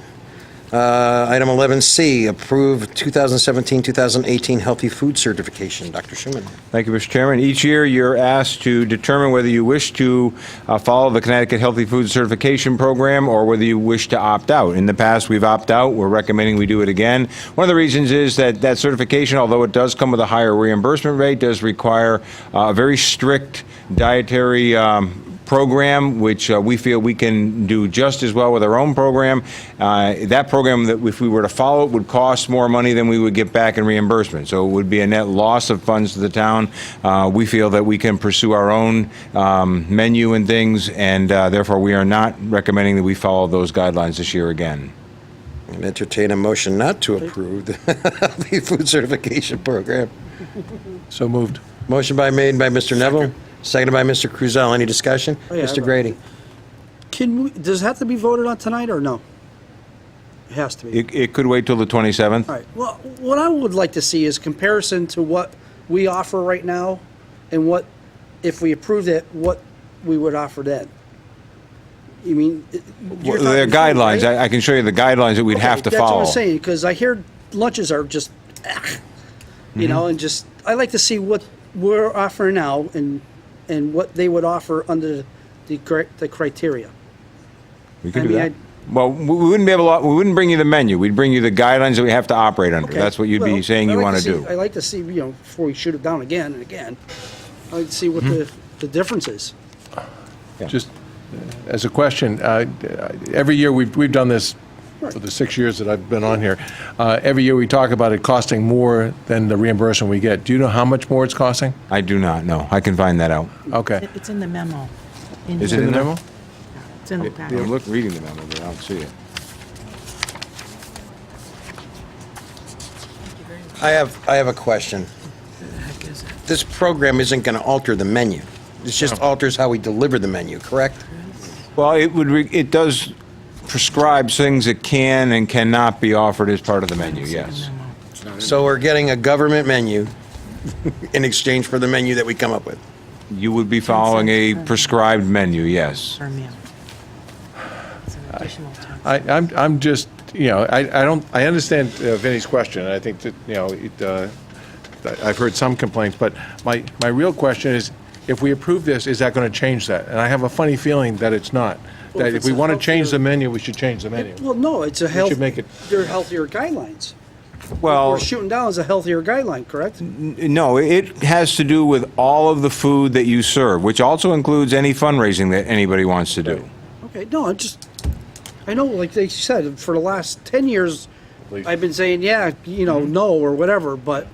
Item 11C, approve 2017-2018 healthy food certification. Dr. Schumann. Thank you, Mr. Chairman. Each year, you're asked to determine whether you wish to follow the Connecticut Healthy Food Certification Program or whether you wish to opt out. In the past, we've opted out. We're recommending we do it again. One of the reasons is that that certification, although it does come with a higher reimbursement rate, does require a very strict dietary program, which we feel we can do just as well with our own program. That program, that if we were to follow it, would cost more money than we would get back in reimbursement. So it would be a net loss of funds to the town. We feel that we can pursue our own menu and things, and therefore we are not recommending that we follow those guidelines this year again. And entertain a motion not to approve the healthy food certification program. So moved. Motion made by Mr. Neville, seconded by Mr. Cruzel. Any discussion? Oh, yeah, Mr. Grady. Does it have to be voted on tonight or no? It has to be. It could wait till the 27th. All right. Well, what I would like to see is comparison to what we offer right now and what, if we approved it, what we would offer then. You mean? Well, there are guidelines. I can show you the guidelines that we'd have to That's what follow. I'm saying, because I hear lunches are just, you know, and just, I like to see what we're offering now and what they would offer under the criteria. We could I do mean, that. Well, we wouldn't be able to, we wouldn't bring you the menu. We'd bring you the guidelines that we have to operate under. Okay. That's what you'd be Well, saying I you like want to see- do. I like to see, you know, before we shoot it down again and again, I like to see what the difference is. Just as a question, every year we've done this for the 6 years that I've been on here. Every year we talk about it costing more than the reimbursement we get. Do you know how much more it's costing? I do not know. I can find that out. Okay. It's in the memo. Is it in the memo? It's in the I'm packet. reading the memo, but I don't see it. I have a question. This program isn't going to alter the menu. It just alters how we deliver the menu, correct? Well, it does prescribe things that can and cannot be offered as part of the menu, yes. So we're getting a government menu in exchange for the menu that we come up with. You would be following a prescribed menu, yes. Per meal. It's an additional tax. I'm just, you know, I understand Vinnie's question, and I think that, you know, I've heard some complaints, but my real question is, if we approve this, is that going to change that? And I have a funny feeling that it's not. Well, That if if it's we a want to change healthier- the menu, we should change the menu. Well, no, it's a We health. should make it. They're healthier guidelines. Well, We're shooting down as a healthier guideline, correct? no, it has to do with all of the food that you serve, which also includes any fundraising that anybody wants to do. Okay, no, I know, like they said, for the last 10 years, I've been saying, yeah, you know, no, or whatever, but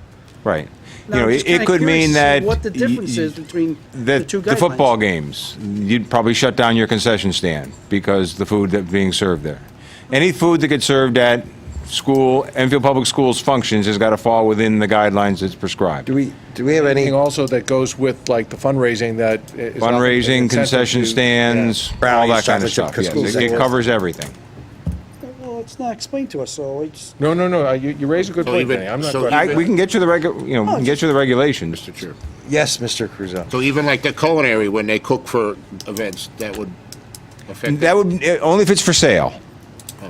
Right. now You know, I'm just it kinda could curious mean to see that what the difference is between the two guidelines. the football games, you'd probably shut down your concession stand because the food that's being served there. Any food that gets served at school, Enfield Public Schools functions has got to fall within the guidelines that's prescribed. Do we have any Anything also that goes with, like, the fundraising that is. Fundraising, incentive concession to- stands, all Brownies, that kind of chocolate chip stuff. cookies, Yes, it covers everything. Well, it's not explained to us, so it's, No, you raise a good So point, even- Vinnie. I'm not so questioning. We can get you the we can get you the regulations. Mr. Chair. Yes, Mr. Cruzel. So even like the culinary, when they cook for events, that would affect. That would only if it's for sale.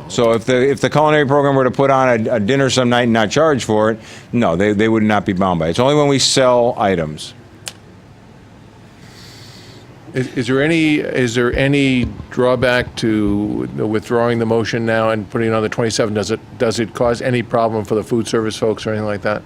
So if the culinary program were to put on a dinner some night and not charge for it, no, they would not be bound by it. It's only when we sell items. Is there any drawback to withdrawing the motion now and putting it on the 27th? Does it cause any problem for the food service folks or anything like that?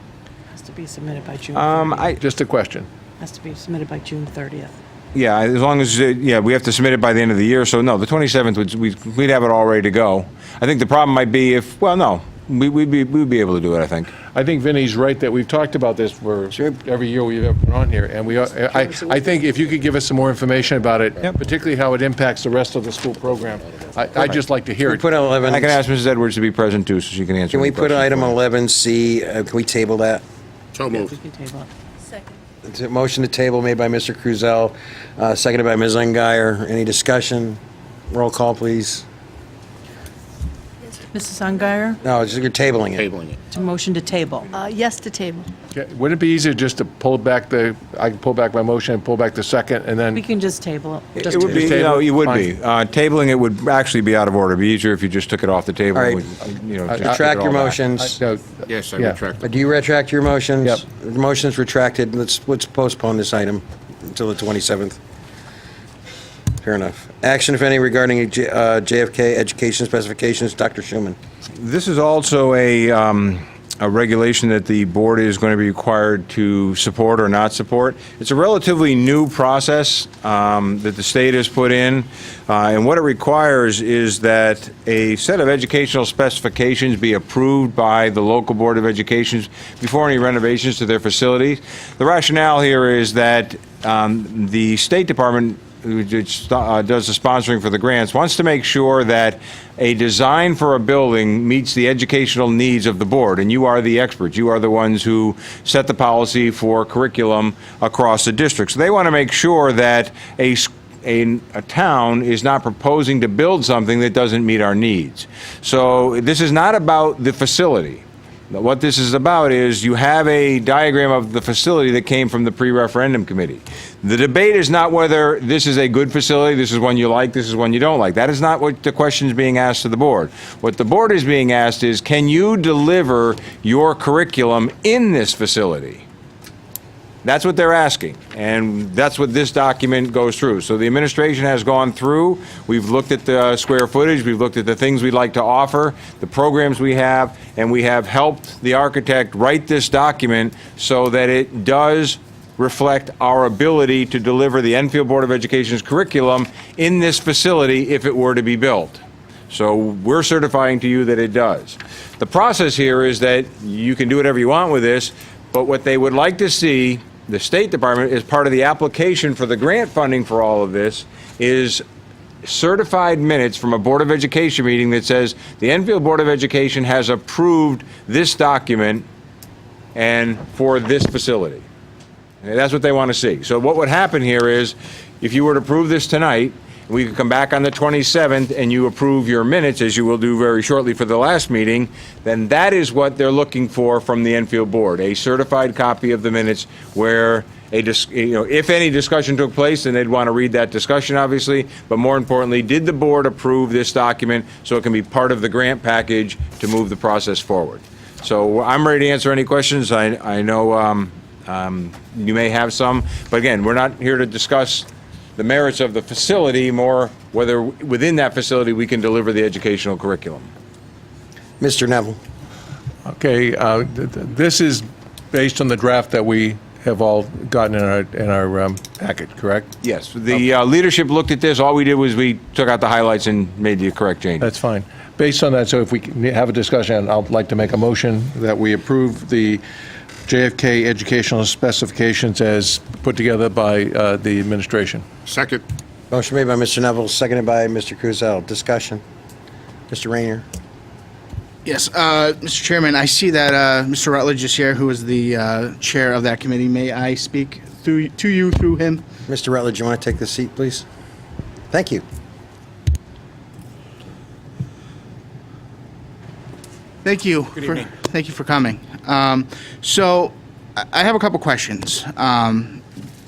Has to be submitted by June 30th. Just a question. Has to be submitted by June 30th. Yeah, as long as we have to submit it by the end of the year. So no, the 27th we'd have it all ready to go. I think the problem might be if we'd be able to do it. I think. I think Vinnie's right that we've talked about this for every year we've ever been on here, and I think if you could give us some more information about it, particularly how it impacts the rest of the school program, I'd just like to hear We it. put 11. I can ask Mrs. Edwards to be present too, so she can answer. Can we any put questions item for you. 11C? Can we table that? So We moved. can table it. It's a motion to table made by Mr. Cruzel, seconded by Ms. Ungary. Any discussion? Roll call, please. Mrs. Ungary, No, you're tabling it. Tabling it. to motion to table. Yes to table. Would it be easier just to pull back I can pull back my motion and pull back the second, and then? We can just table it. It would be, it would be. Tabling it would actually be out of order. It'd be easier if you just took it off the table. All right. Just Retract take it your all back. motions. Yes, I Yeah. retract. Do you retract your motions? Yep. The motion's retracted. Let's postpone this item until the 27th. Fair enough. Action, if any, regarding JFK education specifications. Dr. Schuman. This is also a regulation that the board is going to be required to support or not support. It's a relatively new process that the state has put in, and what it requires is that a set of educational specifications be approved by the local Board of Education before any renovations to their facilities. The rationale here is that the State Department, which does the sponsoring for the grants, wants to make sure that a design for a building meets the educational needs of the board, and you are the experts. You are the ones who set the policy for curriculum across the district. So they want to make sure that a town is not proposing to build something that doesn't meet our needs. So this is not about the facility. What this is about is you have a diagram of the facility that came from the pre-referendum committee. The debate is not whether this is a good facility, this is one you like, this is one you don't like. That is not what the question is being asked to the board. What the board is being asked is, can you deliver your curriculum in this facility? That's what they're asking, and that's what this document goes through. So the administration has gone through, we've looked at the square footage, we've looked at the things we'd like to offer, the programs we have, and we have helped the architect write this document so that it does reflect our ability to deliver the Enfield Board of Education's curriculum in this facility if it were to be built. So we're certifying to you that it does. The process here is that you can do whatever you want with this, but what they would like to see, the State Department, as part of the application for the grant funding for all of this, is certified minutes from a Board of Education meeting that says the Enfield Board of Education has approved this document and for this facility. And that's what they want to see. So what would happen here is, if you were to approve this tonight, we could come back on the 27th and you approve your minutes, as you will do very shortly for the last meeting, then that is what they're looking for from the Enfield Board, a certified copy of the minutes where if any discussion took place, then they'd want to read that discussion, obviously, but more importantly, did the board approve this document so it can be part of the grant package to move the process forward? So I'm ready to answer any questions. I know you may have some, but again, we're not here to discuss the merits of the facility, more whether within that facility we can deliver the educational curriculum. Mr. Neville. Okay, this is based on the draft that we have all gotten in our packet, correct? Yes, the leadership looked at this. All we did was we took out the highlights and made the correct change. That's fine. Based on that, so if we can have a discussion, I'd like to make a motion that we approve the JFK educational specifications as put together by the administration. Second. Motion made by Mr. Neville, seconded by Mr. Kuzell. Discussion. Mr. Rainier. Yes, Mr. Chairman, I see that Mr. Rutledge is here, who is the chair of that committee. May I speak to you through him? Mr. Rutledge, you want to take the seat, please? Thank you. Thank you. Thank you for coming. So I have a couple questions,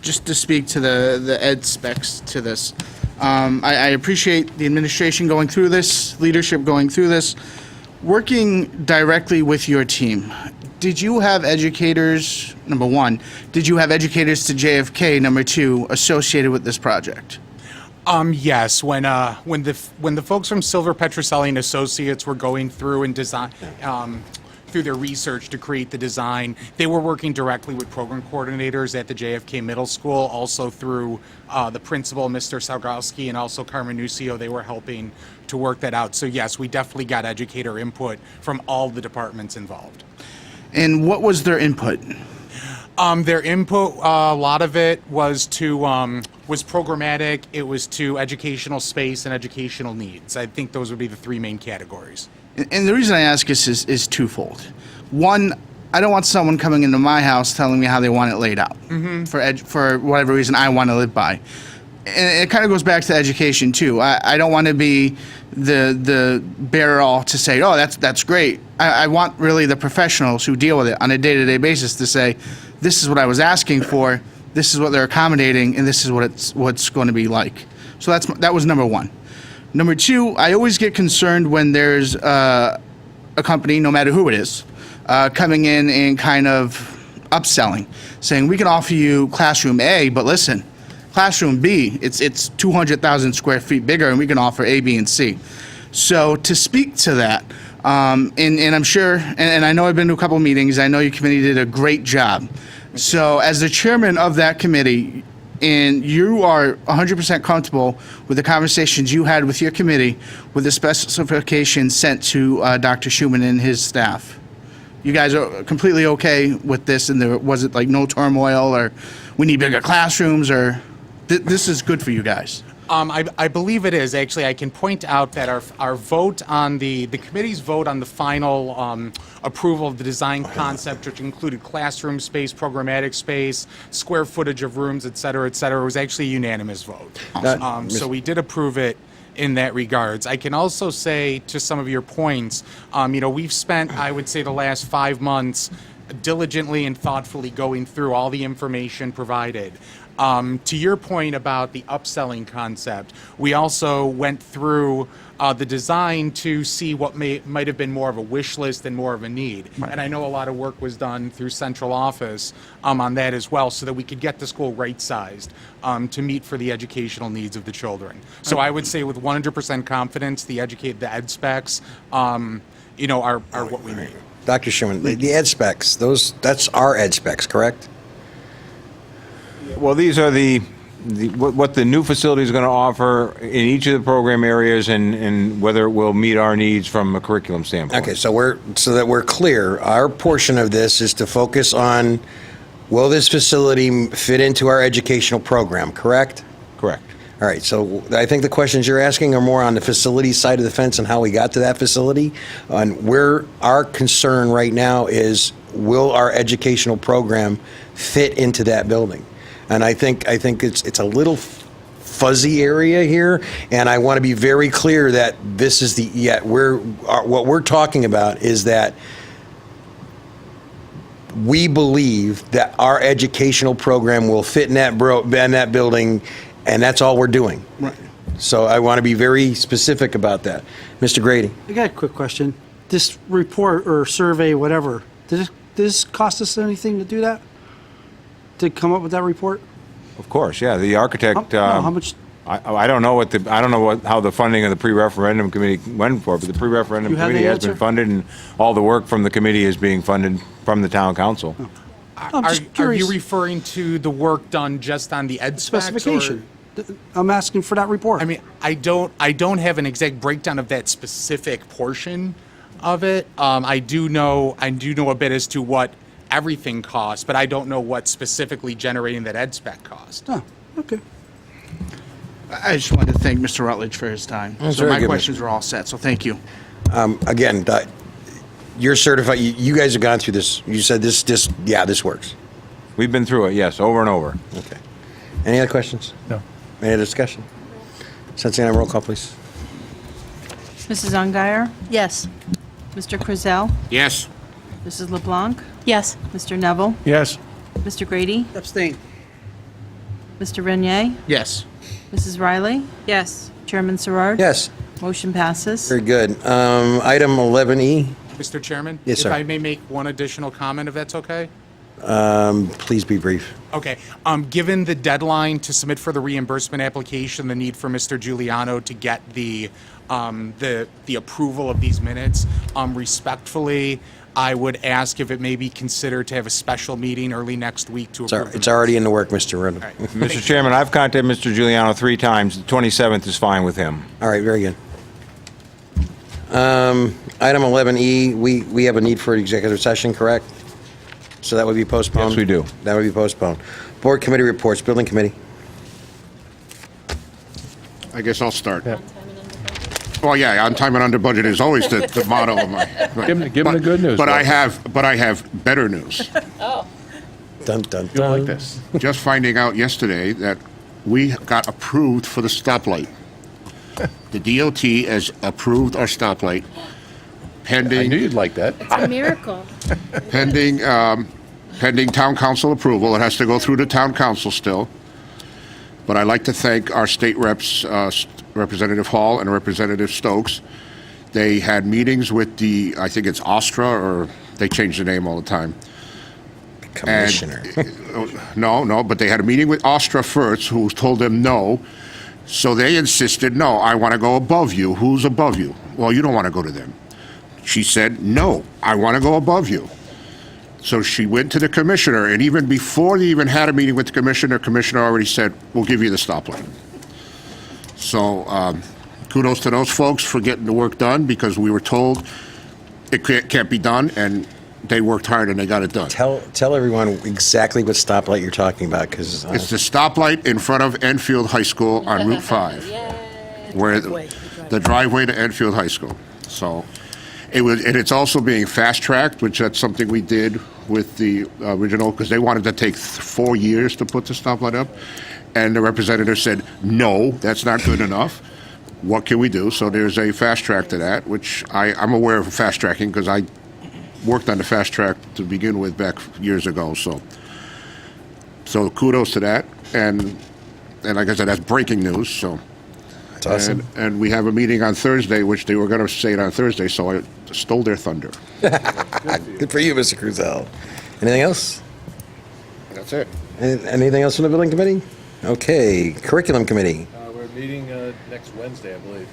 just to speak to the ed specs to this. I appreciate the administration going through this, leadership going through this. Working directly with your team, did you have educators, number one, did you have educators to JFK, number two, associated with this project? Yes, when the folks from Silver Petroselli and Associates were going through and design through their research to create the design, they were working directly with program coordinators at the JFK Middle School, also through the principal, Mr. Saugrowski, and also Carmen Nucio. They were helping to work that out. So yes, we definitely got educator input from all the departments involved. And what was their input? Their input, a lot of it was was programmatic. It was to educational space and educational needs. I think those would be the three main categories. And the reason I ask this is twofold. One, I don't want someone coming into my house telling me how they want it laid out for whatever reason I want to live by. and it kind of goes back to education too. I don't want to be the bearer-all to say, oh, that's great. I want really the professionals who deal with it on a day-to-day basis to say, this is what I was asking for, this is what they're accommodating, and this is what's going to be like. So that was number one. Number two, I always get concerned when there's a company, no matter who it is, coming in and kind of upselling, saying we can offer you classroom A, but listen, classroom B, it's 200,000 square feet bigger, and we can offer A, B, and C. So to speak to that, and I'm sure, and I know I've been to a couple of meetings, I know your committee did a great job. So as the chairman of that committee, and you are 100% comfortable with the conversations you had with your committee with the specifications sent to Dr. Schumann and his staff. You guys are completely okay with this, and there was it like no turmoil, or we need bigger classrooms, or this is good for you guys? I believe it is. Actually, I can point out that our vote on the committee's vote on the final approval of the design concept, which included classroom space, programmatic space, square footage of rooms, et cetera, was actually a unanimous vote. So we did approve it in that regards. I can also say to some of your points, we've spent, I would say, the last 5 months diligently and thoughtfully going through all the information provided. To your point about the upselling concept, we also went through the design to see what might have been more of a wish list and more of a need. Right. And I know a lot of work was done through central office on that as well, so that we could get the school right-sized to meet for the educational needs of the children. So I would say with 100% confidence, the ed specs, are what we need. Dr. Schumann, the ed specs, that's our ed specs, correct? Well, these are what the new facility is going to offer in each of the program areas, and whether it will meet our needs from a curriculum standpoint. Okay, so that we're clear, our portion of this is to focus on, will this facility fit into our educational program, correct? Correct. All right, so I think the questions you're asking are more on the facility side of the fence and how we got to that facility. And where our concern right now is, will our educational program fit into that building? And I think it's a little fuzzy area here, and I want to be very clear that this is what we're talking about is that we believe that our educational program will fit in that building, and that's all we're doing. Right. So I want to be very specific about that. Mr. Grady. I got a quick question. This report or survey, whatever, did this cost us anything to do that? To come up with that report? Of course, yeah. The architect. How much? I don't know how the funding of the pre-referendum committee went for, but the pre-referendum committee has been funded, and all the work from the committee is being funded from the town council. Are you referring to the work done just on the ed specs? Specification. I'm asking for that report. I mean, I don't have an exact breakdown of that specific portion of it. I do know a bit as to what everything costs, but I don't know what specifically generating that ed spec cost. Oh, okay. I just wanted to thank Mr. Rutledge for his time. So my questions were all set, so thank you. Again, you're certified. You guys have gone through this. You said this works. We've been through it, yes, over and over. Okay. Any other questions? No. Any other discussion? Sense roll call, please. Mrs. Ungary? Yes. Mr. Krizel? Yes. Mrs. LeBlanc? Yes. Mr. Neville? Yes. Mr. Grady? Abstain. Mr. Renier? Yes. Mrs. Riley? Yes. Chairman Serard? Yes. Motion passes. Very good. Item 11E. Mr. Chairman? Yes, sir. If I may make one additional comment, if that's okay? Please be brief. Okay. Given the deadline to submit for the reimbursement application, the need for Mr. Giuliano to get the approval of these minutes, respectfully, I would ask if it may be considered to have a special meeting early next week to approve. It's already in the work, Mr. Rudin. Right. Mr. Chairman, I've contacted Mr. Giuliano 3 times. The 27th is fine with him. All right, very good. Item 11E, we have a need for executive session, correct? So that would be postponed? Yes, we do. That would be postponed. Board committee reports, building committee. I guess I'll start. Yeah. Well, yeah, on time and under budget is always the motto of my. Give him the good news. But I have better news. Dun, dun, You'll dun. like this. Just finding out yesterday that we got approved for the stoplight. The DOT has approved our stoplight pending. I knew you'd like that. It's a miracle. Pending, pending town council approval. It has to go through the town council still. But I'd like to thank our state reps, Representative Hall and Representative Stokes. They had meetings with the, I think it's Ostra, or they change the name all the time. Commissioner. No, but they had a meeting with Ostra first, who told them no. So they insisted, no, I want to go above you. Who's above you? Well, you don't want to go to them. She said, no, I want to go above you. So she went to the commissioner, and even before they even had a meeting with the commissioner already said, we'll give you the stoplight. So kudos to those folks for getting the work done, because we were told it can't be done, and they worked hard and they got it done. Tell everyone exactly what stoplight you're talking about, because It's the stoplight in front of Enfield High School on Route 5, where the driveway to Enfield High School. So and it's also being fast-tracked, which that's something we did with the original, because they wanted to take 4 years to put the stoplight up. And the representative said, no, that's not good enough. What can we do? So there's a fast track to that, which I'm aware of fast tracking, because I worked on the fast track to begin with back years ago. So kudos to that. And like I said, that's breaking news. So that's awesome. And we have a meeting on Thursday, which they were going to say it on Thursday, so I stole their thunder. Good for you, Mr. Cruzel. Anything else? That's it. Anything else from the building committee? Okay, curriculum committee. We're meeting next Wednesday, I believe,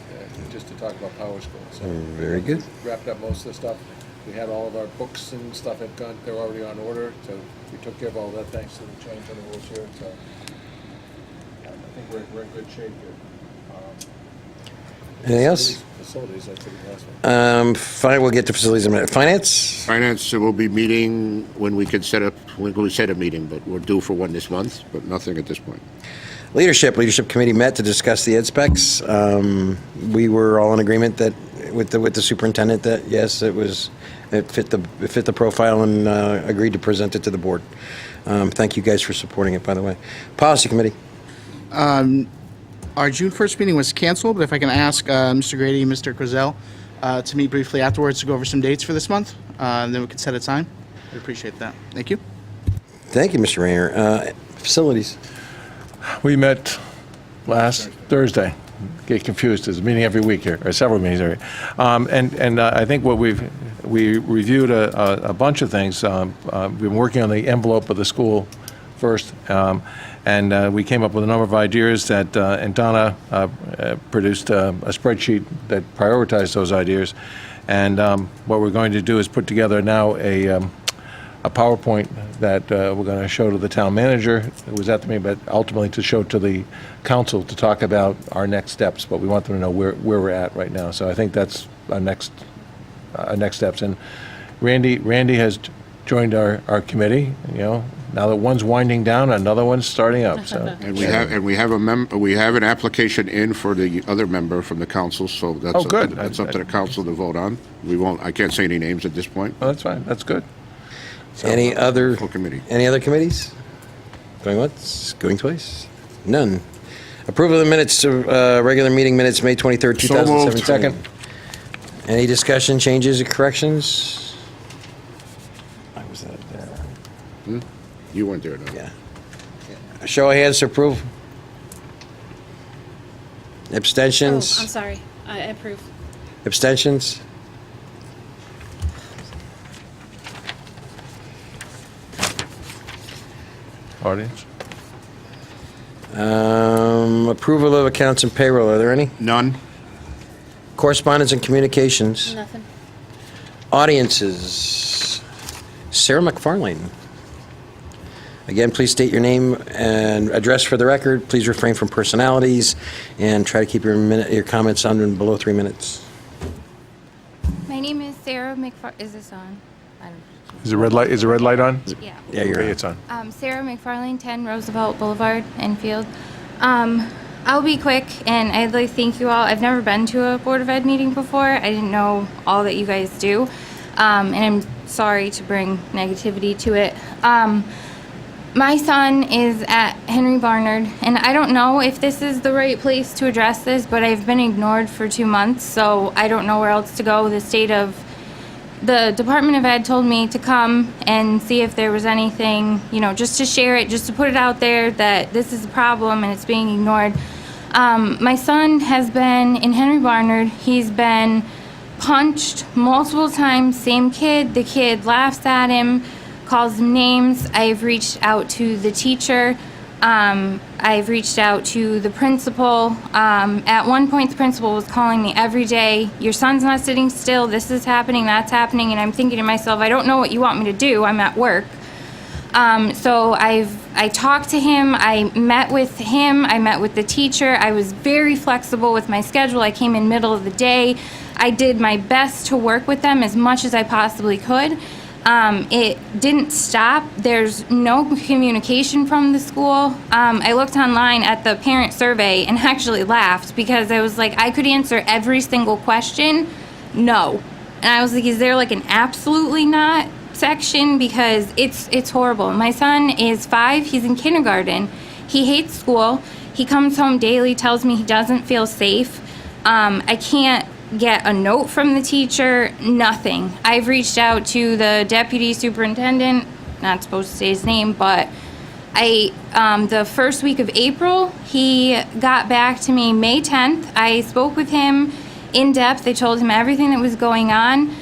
just to talk about Power School. So Very good. Wrapped up most of the stuff. We had all of our books and stuff they're already on order, so we took care of all that thanks to the change on the rules here. So I think we're in good shape here. Anything else? Facilities, I think the last one. Fine, we'll get to facilities in a minute. Finance? Finance will be meeting when we set a meeting, but we're due for one this month, but nothing at this point. Leadership committee met to discuss the ed specs. We were all in agreement that with the superintendent that yes, it fit the profile, and agreed to present it to the board. Thank you guys for supporting it, by the way. Policy committee. Our June 1st meeting was canceled, but if I can ask Mr. Grady and Mr. Cruzel to meet briefly afterwards to go over some dates for this month, and then we can set a time. I'd appreciate that. Thank you. Thank you, Mr. Rayner. Facilities. We met last Thursday. Get confused. There's a meeting every week here, or several meetings every week. I think what we reviewed a bunch of things. We've been working on the envelope of the school first, and we came up with a number of ideas that, and Donna produced a spreadsheet that prioritized those ideas. And what we're going to do is put together now a PowerPoint that we're going to show to the town manager, who was at the meeting, but ultimately to show to the council to talk about our next steps. But we want them to know where we're at right now. So I think that's our next steps. And Randy has joined our committee. You know, now that one's winding down, another one's starting up. So And we have an application in for the other member from the council. So that's good. That's up to the council to vote on. I can't say any names at this point. Oh, that's fine. That's good. Any other committee? Any other committees? Going once, going twice? None. Approval of the minutes of regular meeting minutes, May 23rd, 2007. Second. Any discussion, changes, or corrections? I was that there. You weren't there, no. Yeah. A show of hands to approve. Abstentions? Oh, I'm sorry. I approve. Abstentions? Audience? Approval of accounts and payroll, are there any? None. Correspondence and communications? Nothing. Audiences? Sarah McFarlane. Again, please state your name and address for the record. Please refrain from personalities and try to keep your comments under and below 3 minutes. My name is Sarah McFarlane. Is this on? I don't know. Is the red light on? Yeah, you're okay, on. it's on. Sarah McFarlane, 10 Roosevelt Boulevard, Enfield. I'll be quick, and I'd like to thank you all. I've never been to a Board of Ed meeting before. I didn't know all that you guys do, and I'm sorry to bring negativity to it. My son is at Henry Barnard, and I don't know if this is the right place to address this, but I've been ignored for 2 months, so I don't know where else to go. The Department of Ed told me to come and see if there was anything, just to share it, just to put it out there that this is a problem and it's being ignored. My son has been in Henry Barnard. He's been punched multiple times, same kid. The kid laughs at him, calls him names. I've reached out to the teacher. I've reached out to the principal. At one point, the principal was calling me every day. Your son's not sitting still. This is happening, that's happening. And I'm thinking to myself, I don't know what you want me to do. I'm at work. So I talked to him. I met with him. I met with the teacher. I was very flexible with my schedule. I came in middle of the day. I did my best to work with them as much as I possibly could. It didn't stop. There's no communication from the school. I looked online at the parent survey and actually laughed because I was like, I could answer every single question. No. And I was like, is there like an absolutely not section? Because it's horrible. My son is 5. He's in kindergarten. He hates school. He comes home daily, tells me he doesn't feel safe. I can't get a note from the teacher, nothing. I've reached out to the deputy superintendent, not supposed to say his name, but the first week of April, he got back to me May 10th. I spoke with him in depth. I told him everything that was going on.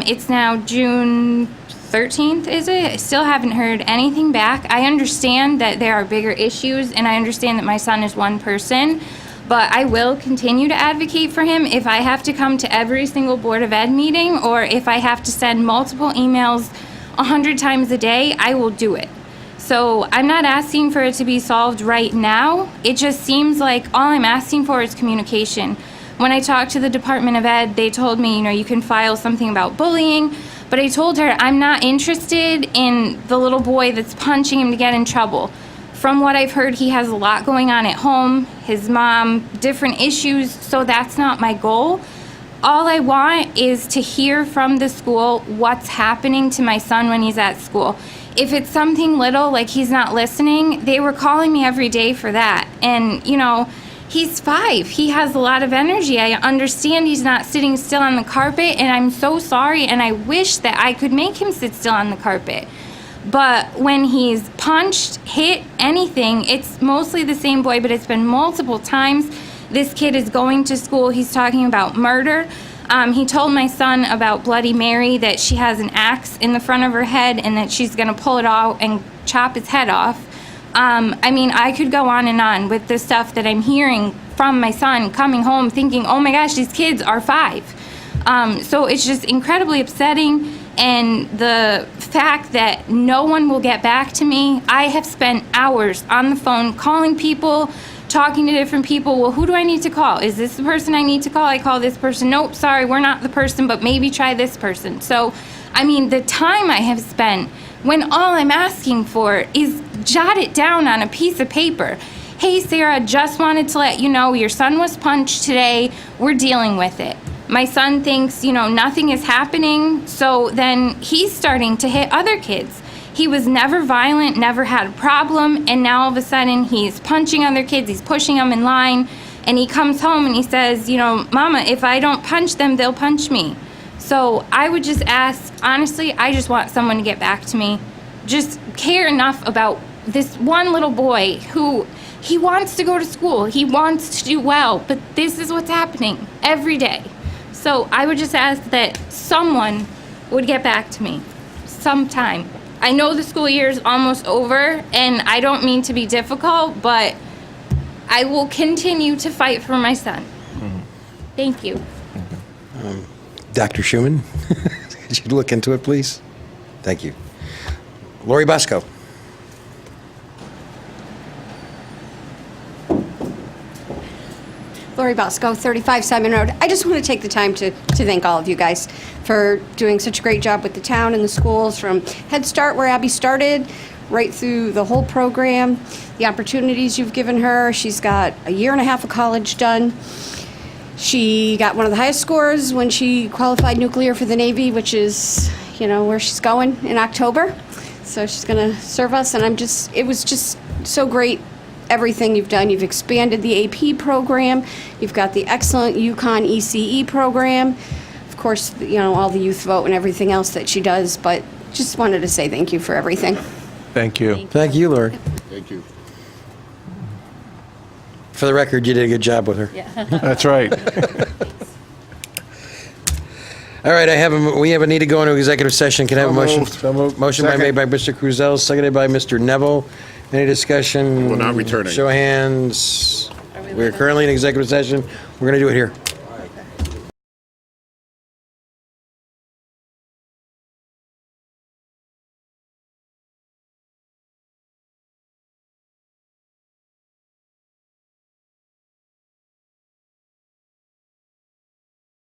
It's now June 13th, is it? I still haven't heard anything back. I understand that there are bigger issues, and I understand that my son is one person. But I will continue to advocate for him if I have to come to every single Board of Ed meeting or if I have to send multiple emails 100 times a day, I will do it. So I'm not asking for it to be solved right now. It just seems like all I'm asking for is communication. When I talked to the Department of Ed, they told me, you can file something about bullying. But I told her I'm not interested in the little boy that's punching him to get in trouble. From what I've heard, he has a lot going on at home, his mom, different issues, so that's not my goal. All I want is to hear from the school what's happening to my son when he's at school. If it's something little, like he's not listening, they were calling me every day for that. And, he's 5. He has a lot of energy. I understand he's not sitting still on the carpet, and I'm so sorry, and I wish that I could make him sit still on the carpet. But when he's punched, hit, anything, it's mostly the same boy, but it's been multiple times. This kid is going to school. He's talking about murder. He told my son about Bloody Mary, that she has an axe in the front of her head and that she's going to pull it out and chop his head off. I could go on with the stuff that I'm hearing from my son coming home thinking, oh my gosh, these kids are 5. So it's just incredibly upsetting. And the fact that no one will get back to me, I have spent hours on the phone calling people, talking to different people. Well, who do I need to call? Is this the person I need to call? I call this person. Nope, sorry, we're not the person, but maybe try this person. So, the time I have spent when all I'm asking for is jot it down on a piece of paper. Hey, Sarah, just wanted to let you know your son was punched today. We're dealing with it. My son thinks, nothing is happening, so then he's starting to hit other kids. He was never violent, never had a problem, and now all of a sudden he's punching other kids, he's pushing them in line, and he comes home and he says, Mama, if I don't punch them, they'll punch me. So I would just ask, honestly, I just want someone to get back to me. Just care enough about this one little boy who, he wants to go to school, he wants to do well, but this is what's happening every day. So I would just ask that someone would get back to me sometime. I know the school year is almost over, and I don't mean to be difficult, but I will continue to fight for my son. Thank you. Dr. Schumann, could you look into it, please? Thank you. Lori Bosco. Lori Bosco, 35 Simon Road. I just want to take the time to thank all of you guys for doing such a great job with the town and the schools, from Head Start, where Abby started, right through the whole program, the opportunities you've given her. She's got a year and a half of college done. She got one of the highest scores when she qualified nuclear for the Navy, which is, where she's going in October. So she's going to serve us, and it was just so great, everything you've done. You've expanded the AP program. You've got the excellent UConn ECE program. Of course, all the youth vote and everything else that she does, but just wanted to say thank you for everything. Thank you. Thank you, Lori. Thank you. For the record, you did a good job with her. That's right. All right, we have a need to go into executive session. Can I have a motion? So moved. Motion made by Mr. Cruzell, seconded by Mr. Neville. Any discussion? We're not returning. Show of hands. We're currently in executive session. We're going to do it here.